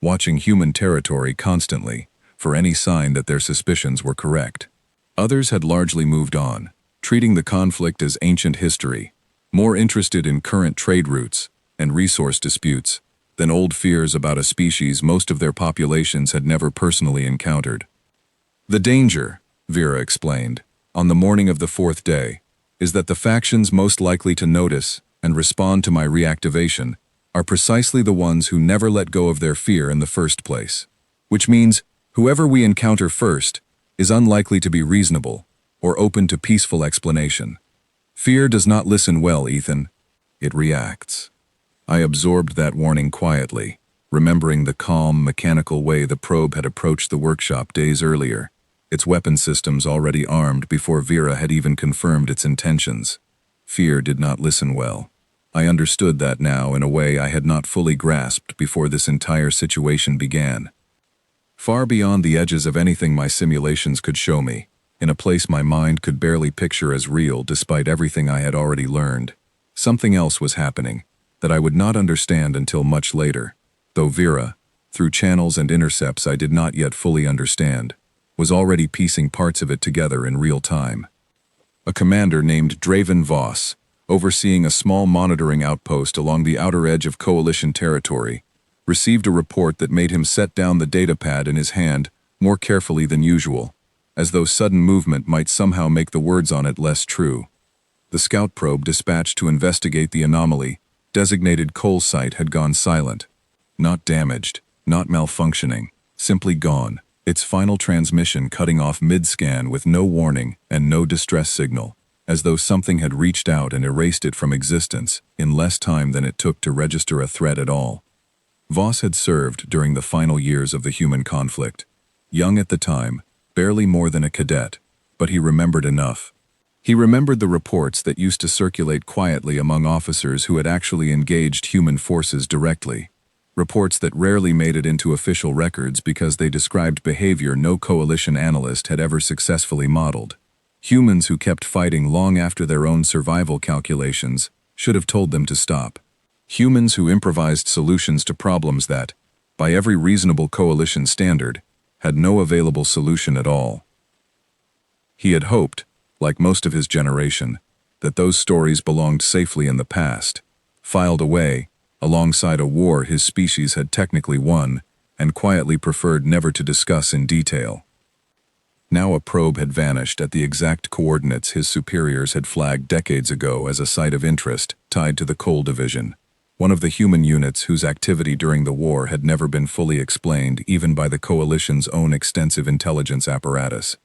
watching human territory constantly for any sign that their suspicions were correct. Others had largely moved on, treating the conflict as ancient history, more interested in current trade routes and resource disputes than old fears about a species most of their populations had never personally encountered. The danger, Vera explained, on the morning of the fourth day, is that the factions most likely to notice and respond to my reactivation are precisely the ones who never let go of their fear in the first place. Which means, whoever we encounter first is unlikely to be reasonable or open to peaceful explanation. Fear does not listen well, Ethan. It reacts. I absorbed that warning quietly, remembering the calm, mechanical way the probe had approached the workshop days earlier, its weapon systems already armed before Vera had even confirmed its intentions. Fear did not listen well. I understood that now in a way I had not fully grasped before this entire situation began. Far beyond the edges of anything my simulations could show me, in a place my mind could barely picture as real despite everything I had already learned, something else was happening that I would not understand until much later, though Vera, through channels and intercepts I did not yet fully understand, was already piecing parts of it together in real time. A commander named Draven Voss, overseeing a small monitoring outpost along the outer edge of Coalition territory, received a report that made him set down the datapad in his hand more carefully than usual, as though sudden movement might somehow make the words on it less true. The scout probe dispatched to investigate the anomaly, designated Coal Site, had gone silent. Not damaged, not malfunctioning, simply gone, its final transmission cutting off mid-scan with no warning and no distress signal, as though something had reached out and erased it from existence in less time than it took to register a threat at all. Voss had served during the final years of the human conflict. Young at the time, barely more than a cadet, but he remembered enough. He remembered the reports that used to circulate quietly among officers who had actually engaged human forces directly. Reports that rarely made it into official records because they described behavior no coalition analyst had ever successfully modeled. Humans who kept fighting long after their own survival calculations should have told them to stop. Humans who improvised solutions to problems that, by every reasonable coalition standard, had no available solution at all. He had hoped, like most of his generation, that those stories belonged safely in the past, filed away, alongside a war his species had technically won and quietly preferred never to discuss in detail. Now a probe had vanished at the exact coordinates his superiors had flagged decades ago as a site of interest tied to the Coal Division, one of the human units whose activity during the war had never been fully explained even by the Coalition's own extensive intelligence apparatus.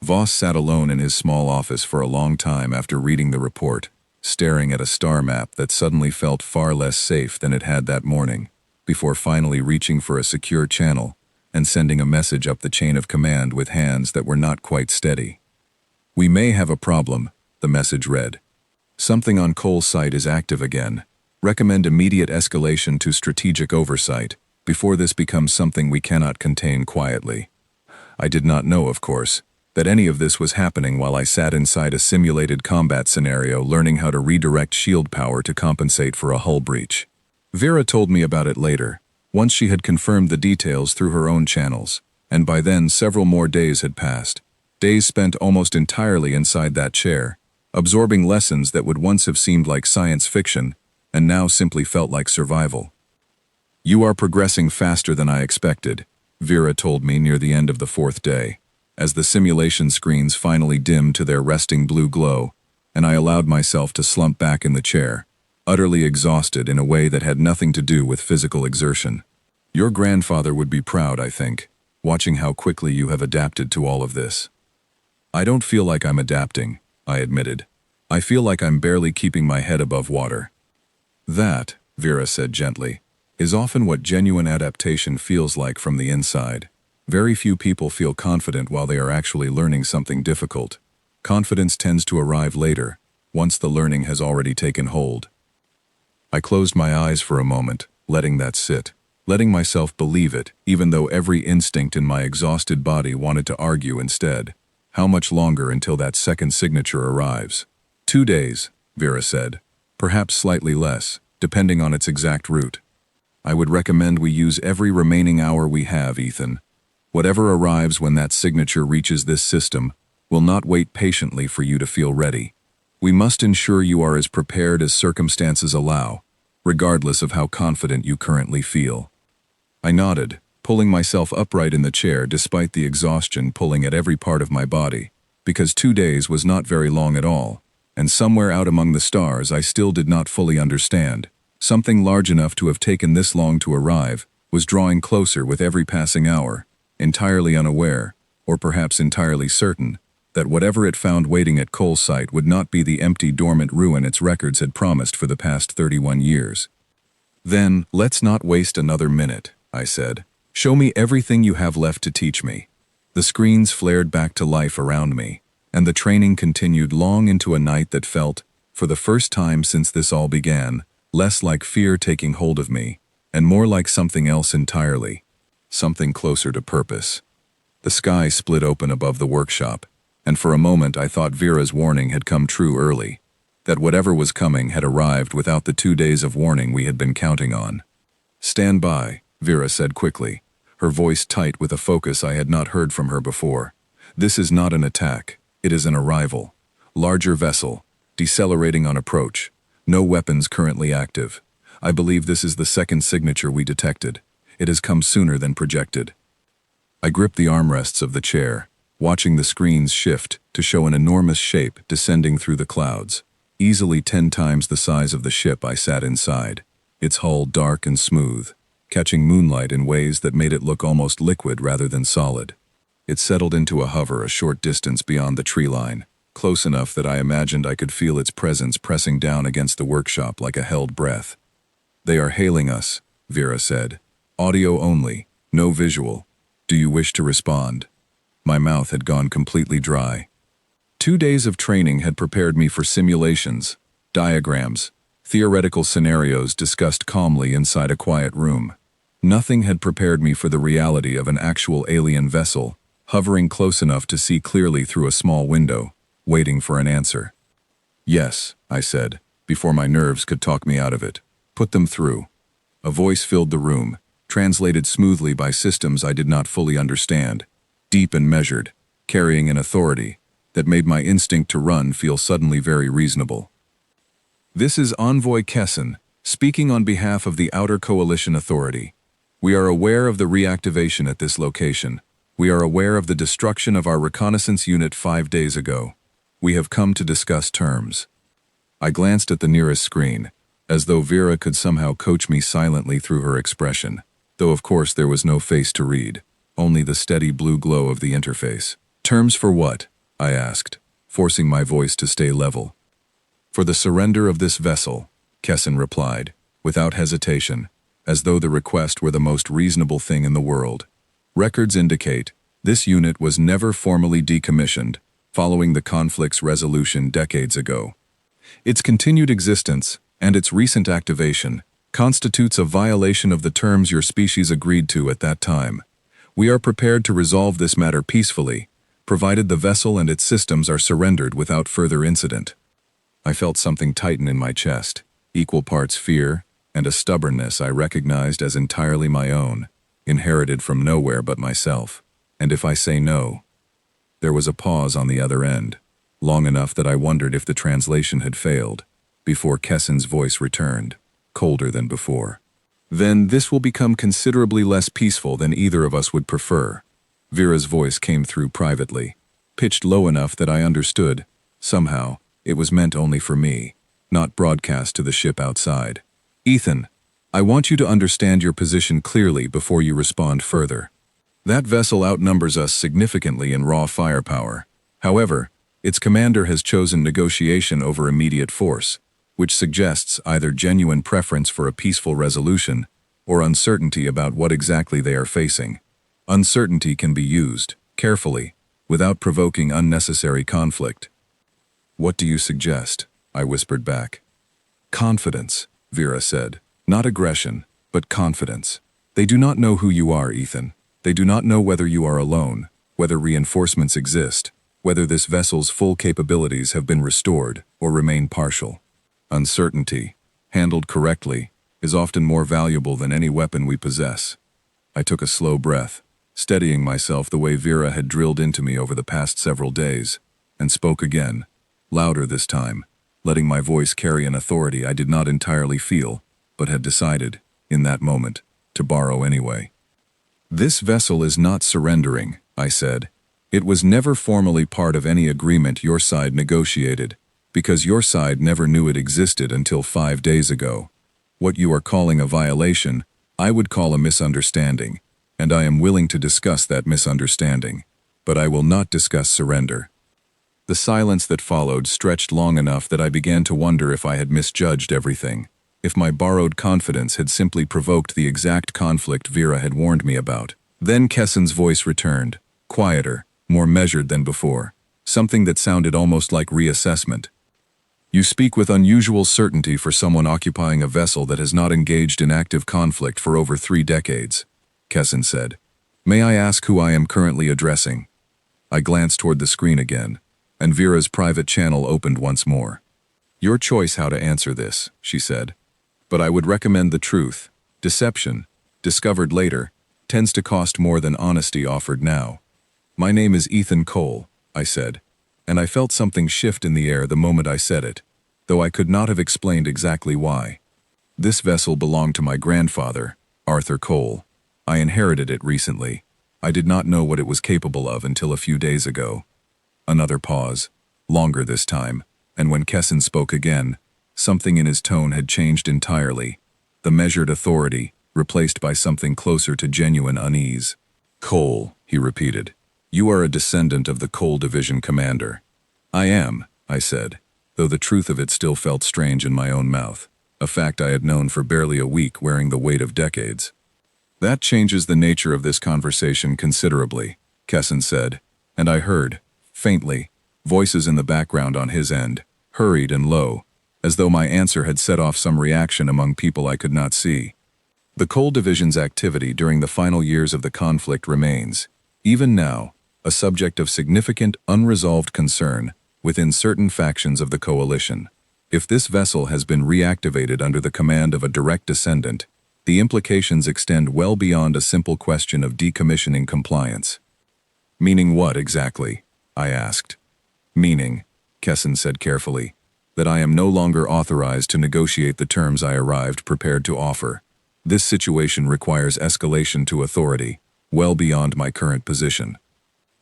Voss sat alone in his small office for a long time after reading the report, staring at a star map that suddenly felt far less safe than it had that morning, before finally reaching for a secure channel and sending a message up the chain of command with hands that were not quite steady. "We may have a problem," the message read. "Something on Coal Site is active again. Recommend immediate escalation to strategic oversight before this becomes something we cannot contain quietly." I did not know, of course, that any of this was happening while I sat inside a simulated combat scenario learning how to redirect shield power to compensate for a hull breach. Vera told me about it later, once she had confirmed the details through her own channels, and by then several more days had passed, days spent almost entirely inside that chair, absorbing lessons that would once have seemed like science fiction and now simply felt like survival. "You are progressing faster than I expected," Vera told me near the end of the fourth day, as the simulation screens finally dimmed to their resting blue glow, and I allowed myself to slump back in the chair, utterly exhausted in a way that had nothing to do with physical exertion. "Your grandfather would be proud, I think, watching how quickly you have adapted to all of this." "I don't feel like I'm adapting," I admitted. "I feel like I'm barely keeping my head above water." "That," Vera said gently, "is often what genuine adaptation feels like from the inside. Very few people feel confident while they are actually learning something difficult. Confidence tends to arrive later, once the learning has already taken hold. I closed my eyes for a moment, letting that sit, letting myself believe it, even though every instinct in my exhausted body wanted to argue instead. How much longer until that second signature arrives? 2 days, Vera said. Perhaps slightly less, depending on its exact route. I would recommend we use every remaining hour we have, Ethan. Whatever arrives when that signature reaches this system will not wait patiently for you to feel ready. We must ensure you are as prepared as circumstances allow, regardless of how confident you currently feel. I nodded, pulling myself upright in the chair despite the exhaustion pulling at every part of my body, because 2 days was not very long at all, and somewhere out among the stars I still did not fully understand. Something large enough to have taken this long to arrive was drawing closer with every passing hour, entirely unaware, or perhaps entirely certain, that whatever it found waiting at Cole's site would not be the empty, dormant ruin its records had promised for the past 31 years. Then, let's not waste another minute, I said. Show me everything you have left to teach me. The screens flared back to life around me, and the training continued long into a night that felt, for the first time since this all began, less like fear taking hold of me, and more like something else entirely, something closer to purpose. The sky split open above the workshop, and for a moment I thought Vera's warning had come true early, that whatever was coming had arrived without the 2 days of warning we had been counting on. Stand by, Vera said quickly, her voice tight with a focus I had not heard from her before. This is not an attack, it is an arrival. Larger vessel, decelerating on approach. No weapons currently active. I believe this is the second signature we detected. It has come sooner than projected. I gripped the armrests of the chair, watching the screens shift to show an enormous shape descending through the clouds, easily 10 times the size of the ship I sat inside, its hull dark and smooth, catching moonlight in ways that made it look almost liquid rather than solid. It settled into a hover a short distance beyond the tree line, close enough that I imagined I could feel its presence pressing down against the workshop like a held breath. They are hailing us, Vera said. Audio only, no visual. Do you wish to respond? My mouth had gone completely dry. 2 days of training had prepared me for simulations, diagrams, theoretical scenarios discussed calmly inside a quiet room. Nothing had prepared me for the reality of an actual alien vessel, hovering close enough to see clearly through a small window, waiting for an answer. Yes, I said, before my nerves could talk me out of it. Put them through. A voice filled the room, translated smoothly by systems I did not fully understand, deep and measured, carrying an authority that made my instinct to run feel suddenly very reasonable. This is Envoy Kessin, speaking on behalf of the Outer Coalition Authority. We are aware of the reactivation at this location. We are aware of the destruction of our reconnaissance unit 5 days ago. We have come to discuss terms. I glanced at the nearest screen, as though Vera could somehow coach me silently through her expression, though of course there was no face to read, only the steady blue glow of the interface. Terms for what? I asked, forcing my voice to stay level. For the surrender of this vessel, Kessin replied, without hesitation, as though the request were the most reasonable thing in the world. Records indicate this unit was never formally decommissioned following the conflict's resolution decades ago. Its continued existence and its recent activation constitutes a violation of the terms your species agreed to at that time. We are prepared to resolve this matter peacefully, provided the vessel and its systems are surrendered without further incident. I felt something tighten in my chest, equal parts fear and a stubbornness I recognized as entirely my own, inherited from nowhere but myself. And if I say no? There was a pause on the other end, long enough that I wondered if the translation had failed, before Kessin's voice returned, colder than before. Then this will become considerably less peaceful than either of us would prefer. Vera's voice came through privately, pitched low enough that I understood. Somehow, it was meant only for me, not broadcast to the ship outside. Ethan, I want you to understand your position clearly before you respond further. That vessel outnumbers us significantly in raw firepower. However, its commander has chosen negotiation over immediate force, which suggests either genuine preference for a peaceful resolution or uncertainty about what exactly they are facing. Uncertainty can be used, carefully, without provoking unnecessary conflict. What do you suggest? I whispered back. Confidence, Vera said. Not aggression, but confidence. They do not know who you are, Ethan. They do not know whether you are alone, whether reinforcements exist, whether this vessel's full capabilities have been restored or remain partial. Uncertainty, handled correctly, is often more valuable than any weapon we possess. I took a slow breath, steadying myself the way Vera had drilled into me over the past several days, and spoke again, louder this time, letting my voice carry an authority I did not entirely feel, but had decided, in that moment, to borrow anyway. This vessel is not surrendering, I said. It was never formally part of any agreement your side negotiated, because your side never knew it existed until 5 days ago. What you are calling a violation, I would call a misunderstanding, and I am willing to discuss that misunderstanding, but I will not discuss surrender. The silence that followed stretched long enough that I began to wonder if I had misjudged everything, if my borrowed confidence had simply provoked the exact conflict Vera had warned me about. Then Kessen's voice returned, quieter, more measured than before, something that sounded almost like reassessment. You speak with unusual certainty for someone occupying a vessel that has not engaged in active conflict for over 3 decades, Kessen said. May I ask who I am currently addressing? I glanced toward the screen again, and Vera's private channel opened once more. Your choice how to answer this, she said. But I would recommend the truth. Deception, discovered later, tends to cost more than honesty offered now. My name is Ethan Cole, I said, and I felt something shift in the air the moment I said it, though I could not have explained exactly why. This vessel belonged to my grandfather, Arthur Cole. I inherited it recently. I did not know what it was capable of until a few days ago. Another pause, longer this time, and when Kessen spoke again, something in his tone had changed entirely, the measured authority replaced by something closer to genuine unease. Cole, he repeated. You are a descendant of the Cole Division commander. I am, I said, though the truth of it still felt strange in my own mouth, a fact I had known for barely a week wearing the weight of decades. That changes the nature of this conversation considerably, Kessen said, and I heard, faintly, voices in the background on his end, hurried and low, as though my answer had set off some reaction among people I could not see. The Cole Division's activity during the final years of the conflict remains, even now, a subject of significant unresolved concern within certain factions of the coalition. If this vessel has been reactivated under the command of a direct descendant, the implications extend well beyond a simple question of decommissioning compliance. Meaning what exactly? I asked. Meaning, Kessen said carefully, that I am no longer authorized to negotiate the terms I arrived prepared to offer. This situation requires escalation to authority, well beyond my current position.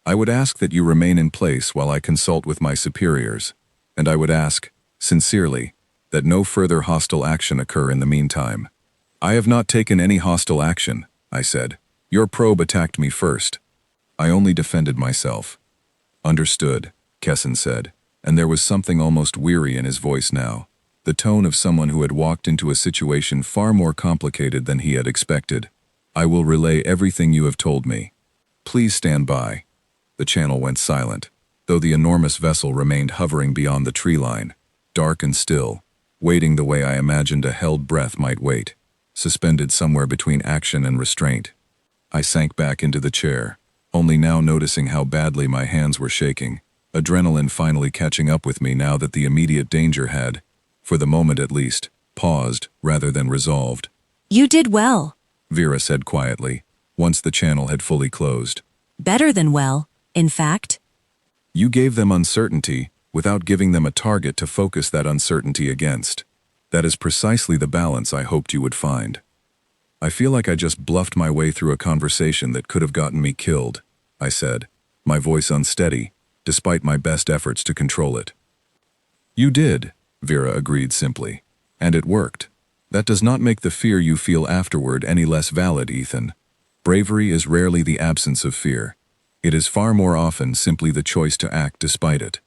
I would ask that you remain in place while I consult with my superiors, and I would ask, sincerely, that no further hostile action occur in the meantime. I have not taken any hostile action, I said. Your probe attacked me first. I only defended myself. Understood, Kessen said, and there was something almost weary in his voice now, the tone of someone who had walked into a situation far more complicated than he had expected. I will relay everything you have told me. Please stand by. The channel went silent, though the enormous vessel remained hovering beyond the tree line, dark and still, waiting the way I imagined a held breath might wait, suspended somewhere between action and restraint. I sank back into the chair, only now noticing how badly my hands were shaking, adrenaline finally catching up with me now that the immediate danger had, for the moment at least, paused rather than resolved. You did well. Vera said quietly, once the channel had fully closed. Better than well, in fact. You gave them uncertainty without giving them a target to focus that uncertainty against. That is precisely the balance I hoped you would find. I feel like I just bluffed my way through a conversation that could have gotten me killed, I said, my voice unsteady, despite my best efforts to control it. You did, Vera agreed simply, and it worked. That does not make the fear you feel afterward any less valid, Ethan. Bravery is rarely the absence of fear. It is far more often simply the choice to act despite it.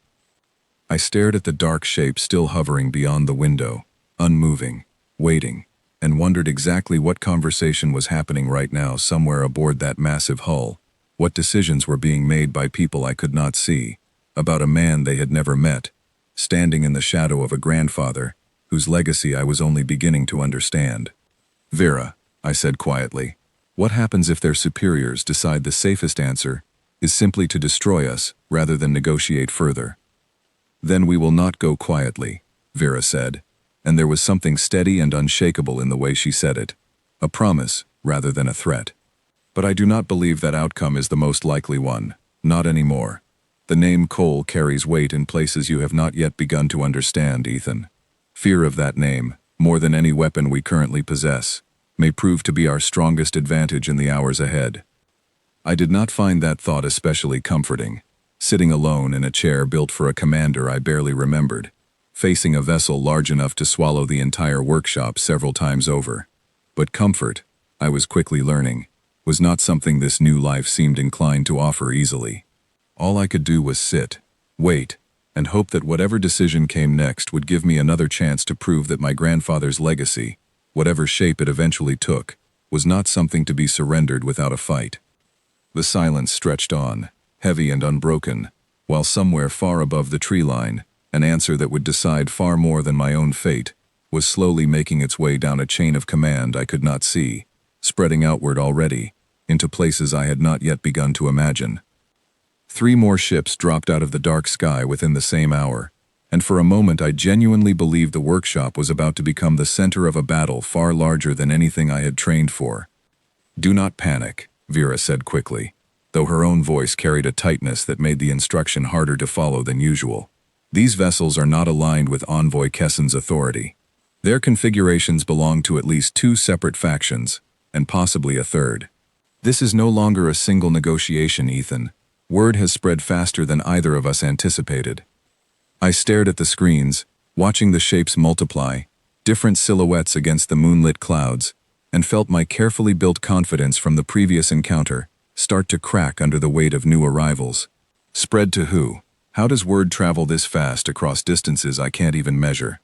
I stared at the dark shape still hovering beyond the window, unmoving, waiting. and wondered exactly what conversation was happening right now somewhere aboard that massive hull, what decisions were being made by people I could not see, about a man they had never met, standing in the shadow of a grandfather whose legacy I was only beginning to understand. "Vera," I said quietly, "what happens if their superiors decide the safest answer is simply to destroy us rather than negotiate further?" "Then we will not go quietly," Vera said, and there was something steady and unshakable in the way she said it, a promise rather than a threat. "But I do not believe that outcome is the most likely one, not anymore. The name Cole carries weight in places you have not yet begun to understand, Ethan. Fear of that name, more than any weapon we currently possess, may prove to be our strongest advantage in the hours ahead." I did not find that thought especially comforting, sitting alone in a chair built for a commander I barely remembered, facing a vessel large enough to swallow the entire workshop several times over. But comfort, I was quickly learning, was not something this new life seemed inclined to offer easily. All I could do was sit, wait, and hope that whatever decision came next would give me another chance to prove that my grandfather's legacy, whatever shape it eventually took, was not something to be surrendered without a fight. The silence stretched on, heavy and unbroken, while somewhere far above the tree line, an answer that would decide far more than my own fate was slowly making its way down a chain of command I could not see, spreading outward already, into places I had not yet begun to imagine. 3 more ships dropped out of the dark sky within the same hour, and for a moment I genuinely believed the workshop was about to become the center of a battle far larger than anything I had trained for. "Do not panic," Vera said quickly, though her own voice carried a tightness that made the instruction harder to follow than usual. "These vessels are not aligned with Envoy Kessen's authority. Their configurations belong to at least 2 separate factions, and possibly a third. This is no longer a single negotiation, Ethan. Word has spread faster than either of us anticipated." I stared at the screens, watching the shapes multiply, different silhouettes against the moonlit clouds, and felt my carefully built confidence from the previous encounter start to crack under the weight of new arrivals. Spread to who? How does word travel this fast across distances I can't even measure?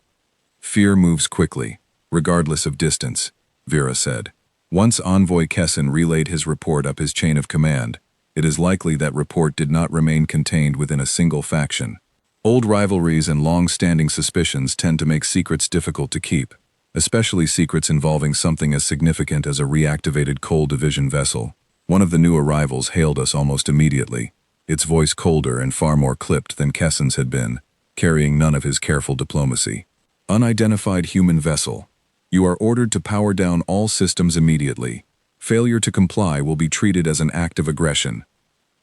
"Fear moves quickly, regardless of distance," Vera said. "Once Envoy Kessen relayed his report up his chain of command, it is likely that report did not remain contained within a single faction. Old rivalries and long-standing suspicions tend to make secrets difficult to keep, especially secrets involving something as significant as a reactivated Cole Division vessel." One of the new arrivals hailed us almost immediately, its voice colder and far more clipped than Kessen's had been, carrying none of his careful diplomacy. "Unidentified human vessel. You are ordered to power down all systems immediately. Failure to comply will be treated as an act of aggression."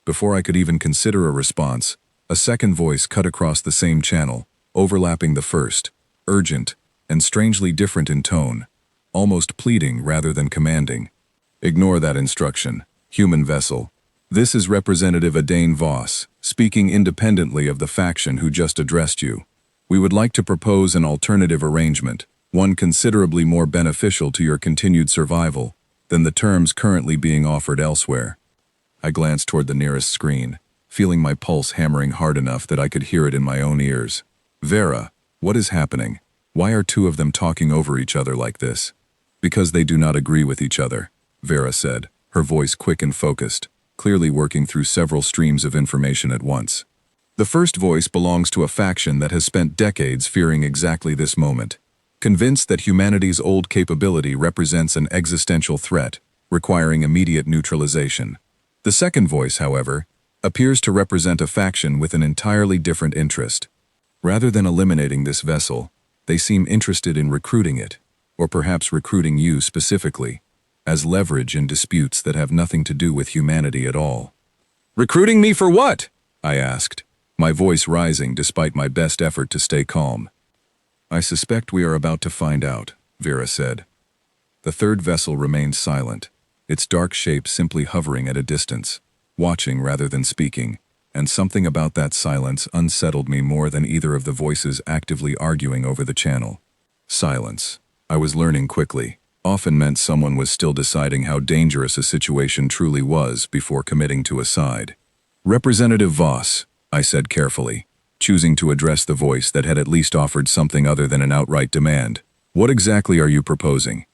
Before I could even consider a response, a second voice cut across the same channel, overlapping the first, urgent, and strangely different in tone, almost pleading rather than commanding. "Ignore that instruction, human vessel. This is Representative Adane Voss, speaking independently of the faction who just addressed you. We would like to propose an alternative arrangement, one considerably more beneficial to your continued survival than the terms currently being offered elsewhere." I glanced toward the nearest screen, feeling my pulse hammering hard enough that I could hear it in my own ears. "Vera, what is happening? Why are 2 of them talking over each other like this?" "Because they do not agree with each other," Vera said, her voice quick and focused, clearly working through several streams of information at once. "The first voice belongs to a faction that has spent decades fearing exactly this moment, convinced that humanity's old capability represents an existential threat, requiring immediate neutralization. The second voice, however, appears to represent a faction with an entirely different interest. Rather than eliminating this vessel, they seem interested in recruiting it, or perhaps recruiting you specifically, as leverage in disputes that have nothing to do with humanity at all." "Recruiting me for what?" I asked, my voice rising despite my best effort to stay calm. "I suspect we are about to find out," Vera said. The third vessel remained silent, its dark shape simply hovering at a distance, watching rather than speaking, and something about that silence unsettled me more than either of the voices actively arguing over the channel. Silence, I was learning quickly, often meant someone was still deciding how dangerous a situation truly was before committing to a side. "Representative Voss," I said carefully, choosing to address the voice that had at least offered something other than an outright demand. "What exactly are you proposing?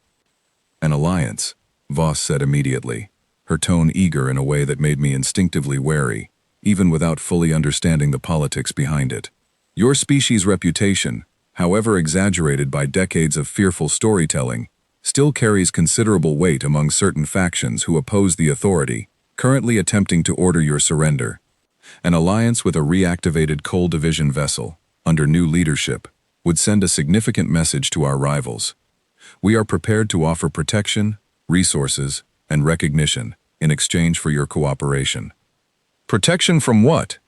An alliance, Voss said immediately, her tone eager in a way that made me instinctively wary, even without fully understanding the politics behind it. Your species' reputation, however exaggerated by decades of fearful storytelling, still carries considerable weight among certain factions who oppose the authority, currently attempting to order your surrender. An alliance with a reactivated Coal Division vessel, under new leadership, would send a significant message to our rivals. We are prepared to offer protection, resources, and recognition in exchange for your cooperation. Protection from what?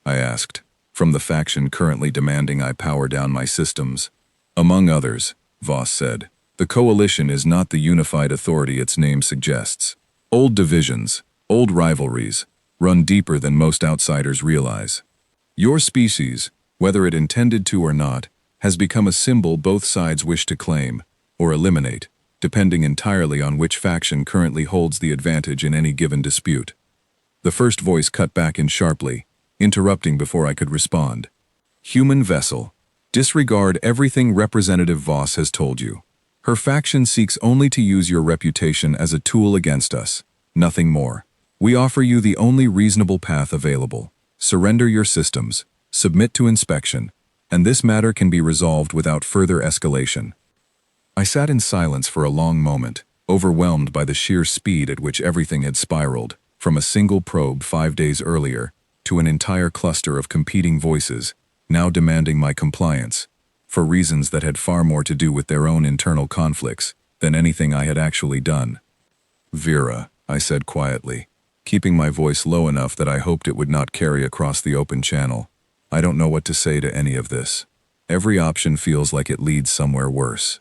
I asked. From the faction currently demanding I power down my systems. Among others, Voss said, the coalition is not the unified authority its name suggests. Old divisions, old rivalries, run deeper than most outsiders realize. Your species, whether it intended to or not, has become a symbol both sides wish to claim or eliminate, depending entirely on which faction currently holds the advantage in any given dispute. The first voice cut back in sharply, interrupting before I could respond. Human vessel, disregard everything Representative Voss has told you. Her faction seeks only to use your reputation as a tool against us, nothing more. We offer you the only reasonable path available. Surrender your systems, submit to inspection, and this matter can be resolved without further escalation. I sat in silence for a long moment, overwhelmed by the sheer speed at which everything had spiraled, from a single probe 5 days earlier, to an entire cluster of competing voices, now demanding my compliance, for reasons that had far more to do with their own internal conflicts than anything I had actually done. Vera, I said quietly, keeping my voice low enough that I hoped it would not carry across the open channel. I don't know what to say to any of this. Every option feels like it leads somewhere worse.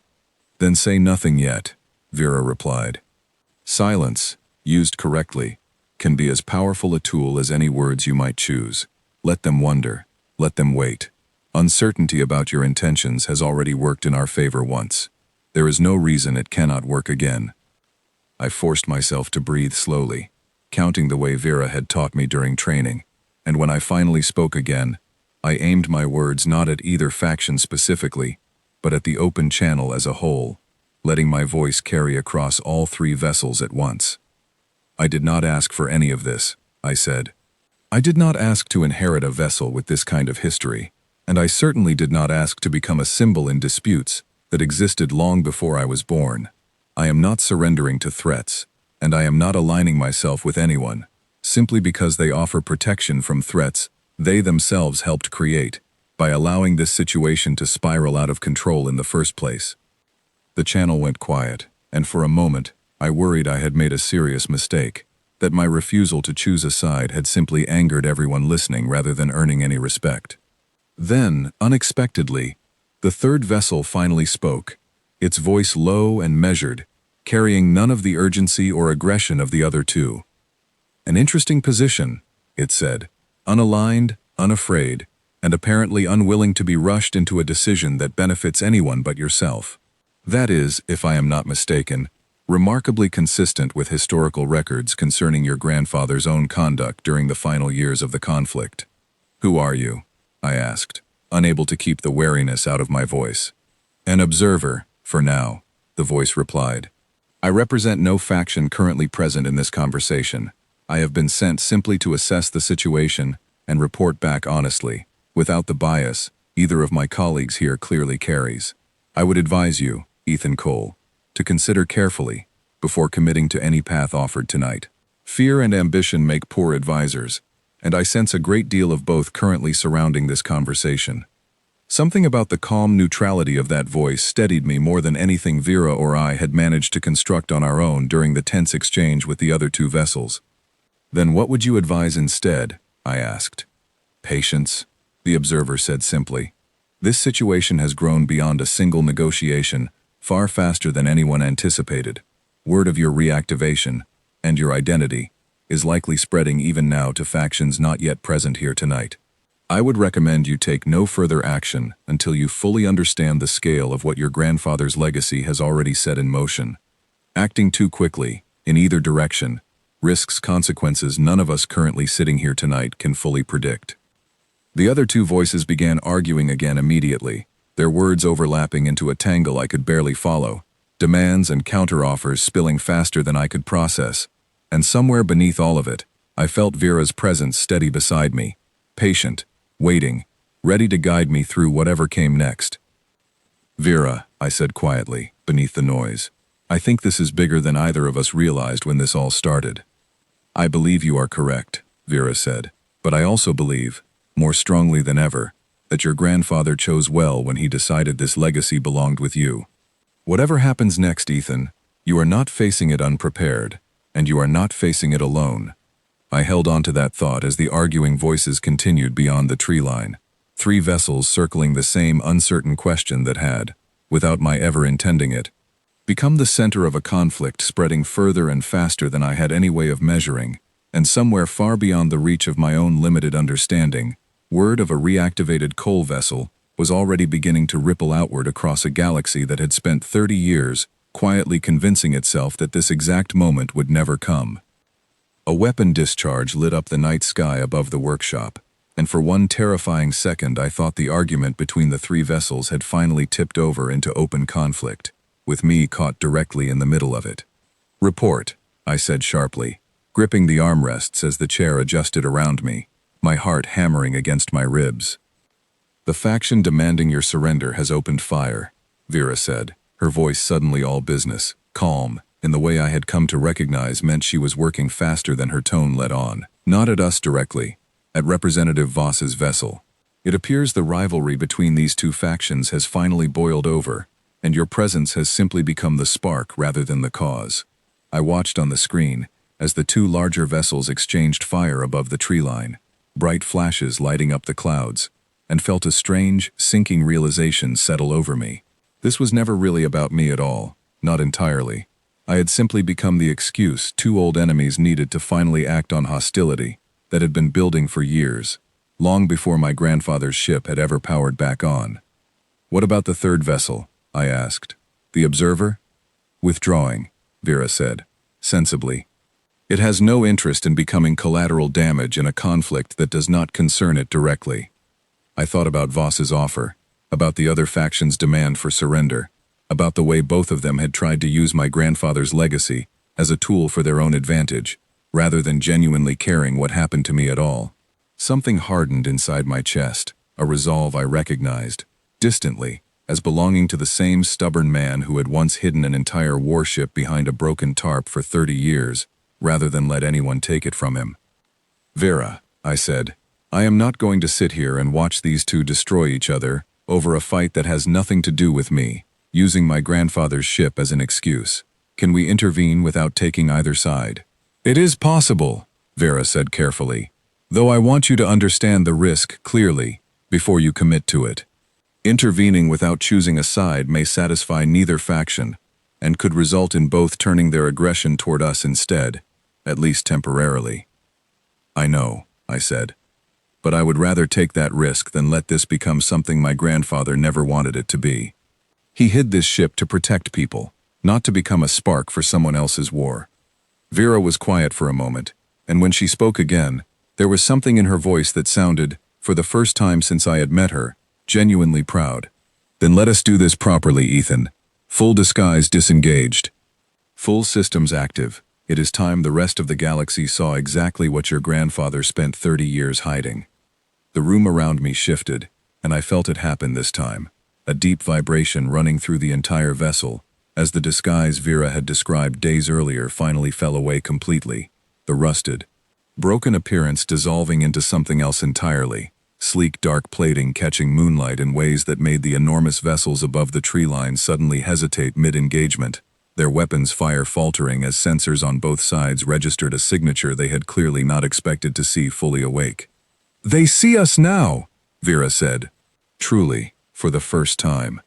Then say nothing yet, Vera replied. Silence, used correctly, can be as powerful a tool as any words you might choose. Let them wonder. Let them wait. Uncertainty about your intentions has already worked in our favor once. There is no reason it cannot work again. I forced myself to breathe slowly, counting the way Vera had taught me during training, and when I finally spoke again, I aimed my words not at either faction specifically, but at the open channel as a whole, letting my voice carry across all 3 vessels at once. I did not ask for any of this, I said. I did not ask to inherit a vessel with this kind of history, and I certainly did not ask to become a symbol in disputes that existed long before I was born. I am not surrendering to threats, and I am not aligning myself with anyone, simply because they offer protection from threats they themselves helped create, by allowing this situation to spiral out of control in the first place. The channel went quiet, and for a moment, I worried I had made a serious mistake, that my refusal to choose a side had simply angered everyone listening rather than earning any respect. Then, unexpectedly, the third vessel finally spoke, its voice low and measured, carrying none of the urgency or aggression of the other 2. An interesting position, it said, unaligned, unafraid, and apparently unwilling to be rushed into a decision that benefits anyone but yourself. That is, if I am not mistaken, remarkably consistent with historical records concerning your grandfather's own conduct during the final years of the conflict. Who are you? I asked, unable to keep the wariness out of my voice. An observer, for now, the voice replied. I represent no faction currently present in this conversation. I have been sent simply to assess the situation and report back honestly, without the bias either of my colleagues here clearly carries. I would advise you, Ethan Cole, to consider carefully before committing to any path offered tonight. Fear and ambition make poor advisors, and I sense a great deal of both currently surrounding this conversation. Something about the calm neutrality of that voice steadied me more than anything Vera or I had managed to construct on our own during the tense exchange with the other 2 vessels. Then what would you advise instead? I asked. Patience, the observer said simply. This situation has grown beyond a single negotiation, far faster than anyone anticipated. Word of your reactivation, and your identity, is likely spreading even now to factions not yet present here tonight. I would recommend you take no further action until you fully understand the scale of what your grandfather's legacy has already set in motion. Acting too quickly, in either direction, risks consequences none of us currently sitting here tonight can fully predict. The other 2 voices began arguing again immediately, their words overlapping into a tangle I could barely follow, demands and counteroffers spilling faster than I could process. And somewhere beneath all of it, I felt Vera's presence steady beside me, patient, waiting, ready to guide me through whatever came next. "Vera," I said quietly, beneath the noise, "I think this is bigger than either of us realized when this all started." "I believe you are correct," Vera said, "but I also believe, more strongly than ever, that your grandfather chose well when he decided this legacy belonged with you. Whatever happens next, Ethan, you are not facing it unprepared, and you are not facing it alone." I held on to that thought as the arguing voices continued beyond the tree line, 3 vessels circling the same uncertain question that had, without my ever intending it, become the center of a conflict spreading further and faster than I had any way of measuring, and somewhere far beyond the reach of my own limited understanding, word of a reactivated coal vessel was already beginning to ripple outward across a galaxy that had spent 30 years quietly convincing itself that this exact moment would never come. A weapon discharge lit up the night sky above the workshop, and for one terrifying second I thought the argument between the 3 vessels had finally tipped over into open conflict, with me caught directly in the middle of it. "Report," I said sharply, gripping the armrests as the chair adjusted around me, my heart hammering against my ribs. "The faction demanding your surrender has opened fire," Vera said, her voice suddenly all business, calm, in the way I had come to recognize meant she was working faster than her tone let on. "Not at us directly, at Representative Voss's vessel. It appears the rivalry between these 2 factions has finally boiled over, and your presence has simply become the spark rather than the cause." I watched on the screen as the 2 larger vessels exchanged fire above the tree line, bright flashes lighting up the clouds, and felt a strange, sinking realization settle over me. This was never really about me at all, not entirely. I had simply become the excuse 2 old enemies needed to finally act on hostility that had been building for years, long before my grandfather's ship had ever powered back on. "What about the 3rd vessel?" I asked. "The Observer?" "Withdrawing," Vera said, sensibly. "It has no interest in becoming collateral damage in a conflict that does not concern it directly." I thought about Voss's offer, about the other faction's demand for surrender, about the way both of them had tried to use my grandfather's legacy as a tool for their own advantage, rather than genuinely caring what happened to me at all. Something hardened inside my chest, a resolve I recognized, distantly, as belonging to the same stubborn man who had once hidden an entire warship behind a broken tarp for 30 years, rather than let anyone take it from him. "Vera," I said, "I am not going to sit here and watch these 2 destroy each other over a fight that has nothing to do with me, using my grandfather's ship as an excuse. Can we intervene without taking either side?" "It is possible," Vera said carefully, "though I want you to understand the risk clearly before you commit to it. Intervening without choosing a side may satisfy neither faction, and could result in both turning their aggression toward us instead, at least temporarily." "I know," I said, "but I would rather take that risk than let this become something my grandfather never wanted it to be. He hid this ship to protect people, not to become a spark for someone else's war." Vera was quiet for a moment, and when she spoke again, there was something in her voice that sounded, for the first time since I had met her, genuinely proud. "Then let us do this properly, Ethan. Full disguise disengaged. Full systems active. It is time the rest of the galaxy saw exactly what your grandfather spent 30 years hiding." The room around me shifted, and I felt it happen this time, a deep vibration running through the entire vessel, as the disguise Vera had described days earlier finally fell away completely, the rusted, broken appearance dissolving into something else entirely, sleek dark plating catching moonlight in ways that made the enormous vessels above the tree line suddenly hesitate mid-engagement, their weapons fire faltering as sensors on both sides registered a signature they had clearly not expected to see fully awake. "They see us now," Vera said. Truly, for the first time.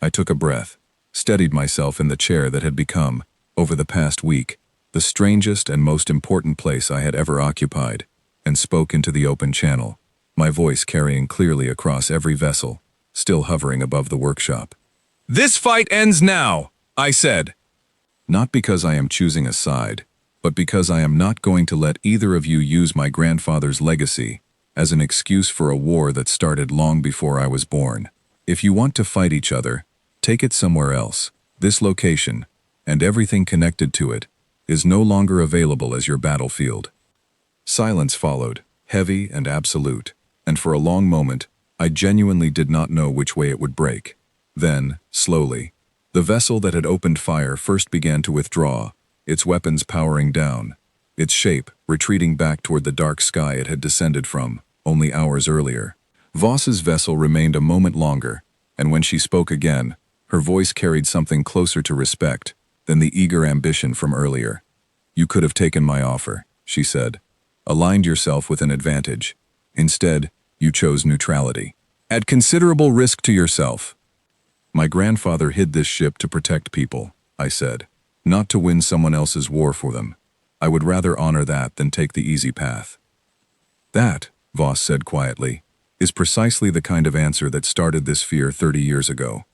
I took a breath, steadied myself in the chair that had become, over the past week, the strangest and most important place I had ever occupied, and spoke into the open channel, my voice carrying clearly across every vessel, still hovering above the workshop. "This fight ends now," I said. Not because I am choosing a side, but because I am not going to let either of you use my grandfather's legacy as an excuse for a war that started long before I was born. If you want to fight each other, take it somewhere else. This location, and everything connected to it, is no longer available as your battlefield." Silence followed, heavy and absolute, and for a long moment, I genuinely did not know which way it would break. Then, slowly, the vessel that had opened fire first began to withdraw, its weapons powering down, its shape retreating back toward the dark sky it had descended from, only hours earlier. Voss's vessel remained a moment longer, and when she spoke again, her voice carried something closer to respect than the eager ambition from earlier. "You could have taken my offer," she said. "Aligned yourself with an advantage. Instead, you chose neutrality. At considerable risk to yourself." "My grandfather hid this ship to protect people," I said, "not to win someone else's war for them. I would rather honor that than take the easy path." "That," Voss said quietly, "is precisely the kind of answer that started this fear 30 years ago.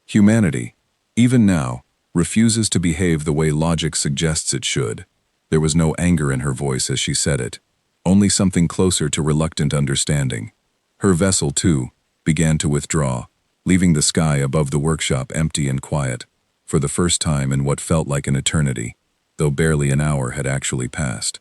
Humanity, even now, refuses to behave the way logic suggests it should." There was no anger in her voice as she said it, only something closer to reluctant understanding. Her vessel, too, began to withdraw, leaving the sky above the workshop empty and quiet, for the first time in what felt like an eternity, though barely an hour had actually passed.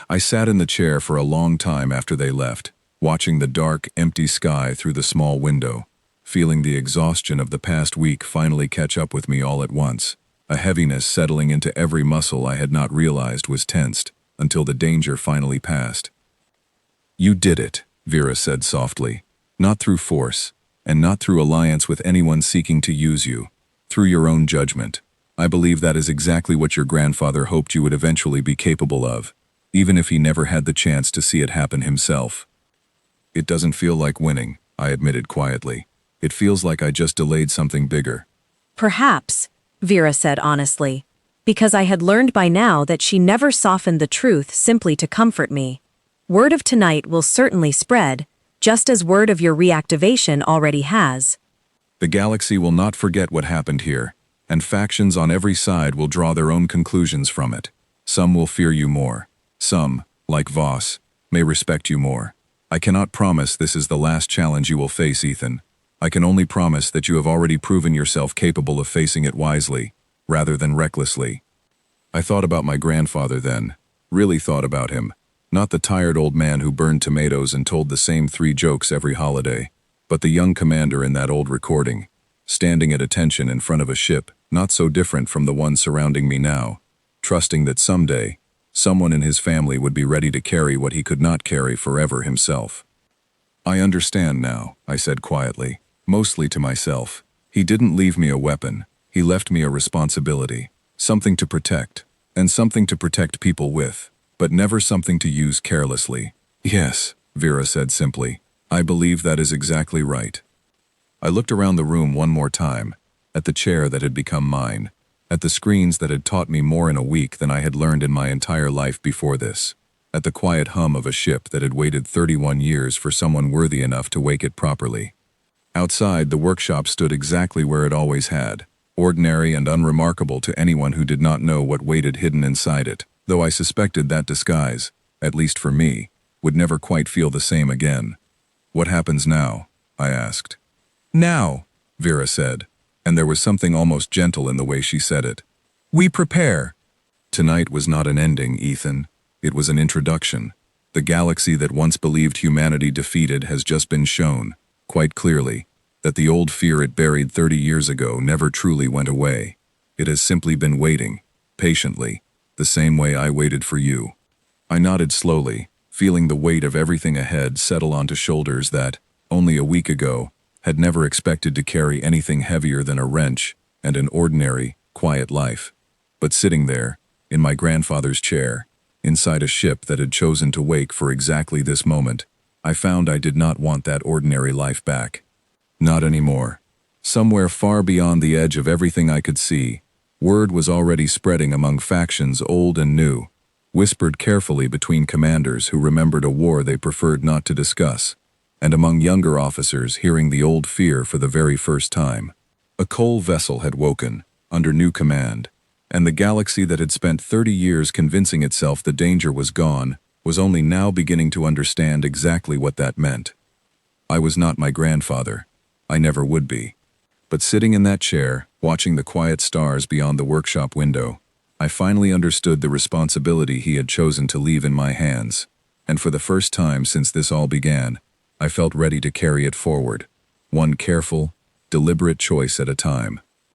I sat in the chair for a long time after they left, watching the dark, empty sky through the small window, feeling the exhaustion of the past week finally catch up with me all at once, a heaviness settling into every muscle I had not realized was tensed, until the danger finally passed. "You did it," Vera said softly, "not through force, and not through alliance with anyone seeking to use you, through your own judgment. I believe that is exactly what your grandfather hoped you would eventually be capable of, even if he never had the chance to see it happen himself." "It doesn't feel like winning," I admitted quietly. "It feels like I just delayed something bigger." Perhaps, Vera said honestly, because I had learned by now that she never softened the truth simply to comfort me. Word of tonight will certainly spread, just as word of your reactivation already has. "The galaxy will not forget what happened here, and factions on every side will draw their own conclusions from it. Some will fear you more. Some, like Voss, may respect you more. I cannot promise this is the last challenge you will face, Ethan. I can only promise that you have already proven yourself capable of facing it wisely, rather than recklessly." I thought about my grandfather then, really thought about him, not the tired old man who burned tomatoes and told the same 3 jokes every holiday, but the young commander in that old recording, standing at attention in front of a ship not so different from the one surrounding me now, trusting that someday, someone in his family would be ready to carry what he could not carry forever himself. "I understand now," I said quietly, mostly to myself. "He didn't leave me a weapon. He left me a responsibility, something to protect, and something to protect people with, but never something to use carelessly." "Yes," Vera said simply. "I believe that is exactly right." I looked around the room one more time, at the chair that had become mine, at the screens that had taught me more in a week than I had learned in my entire life before this, at the quiet hum of a ship that had waited 31 years for someone worthy enough to wake it properly. Outside, the workshop stood exactly where it always had, ordinary and unremarkable to anyone who did not know what waited hidden inside it, though I suspected that disguise, at least for me, would never quite feel the same again. "What happens now?" I asked. "Now," Vera said, and there was something almost gentle in the way she said it. "We prepare." Tonight was not an ending, Ethan. It was an introduction. The galaxy that once believed humanity defeated has just been shown, quite clearly, that the old fear it buried 30 years ago never truly went away. It has simply been waiting, patiently, the same way I waited for you. I nodded slowly, feeling the weight of everything ahead settle onto shoulders that, only a week ago, had never expected to carry anything heavier than a wrench and an ordinary, quiet life. But sitting there, in my grandfather's chair, inside a ship that had chosen to wake for exactly this moment, I found I did not want that ordinary life back. Not anymore. Somewhere far beyond the edge of everything I could see, word was already spreading among factions old and new, whispered carefully between commanders who remembered a war they preferred not to discuss, and among younger officers hearing the old fear for the very first time. A coal vessel had woken, under new command, and the galaxy that had spent 30 years convincing itself the danger was gone was only now beginning to understand exactly what that meant. I was not my grandfather. I never would be. But sitting in that chair, Watching the quiet stars beyond the workshop window, I finally understood the responsibility he had chosen to leave in my hands, and for the first time since this all began, I felt ready to carry it forward, one careful, deliberate choice at a time.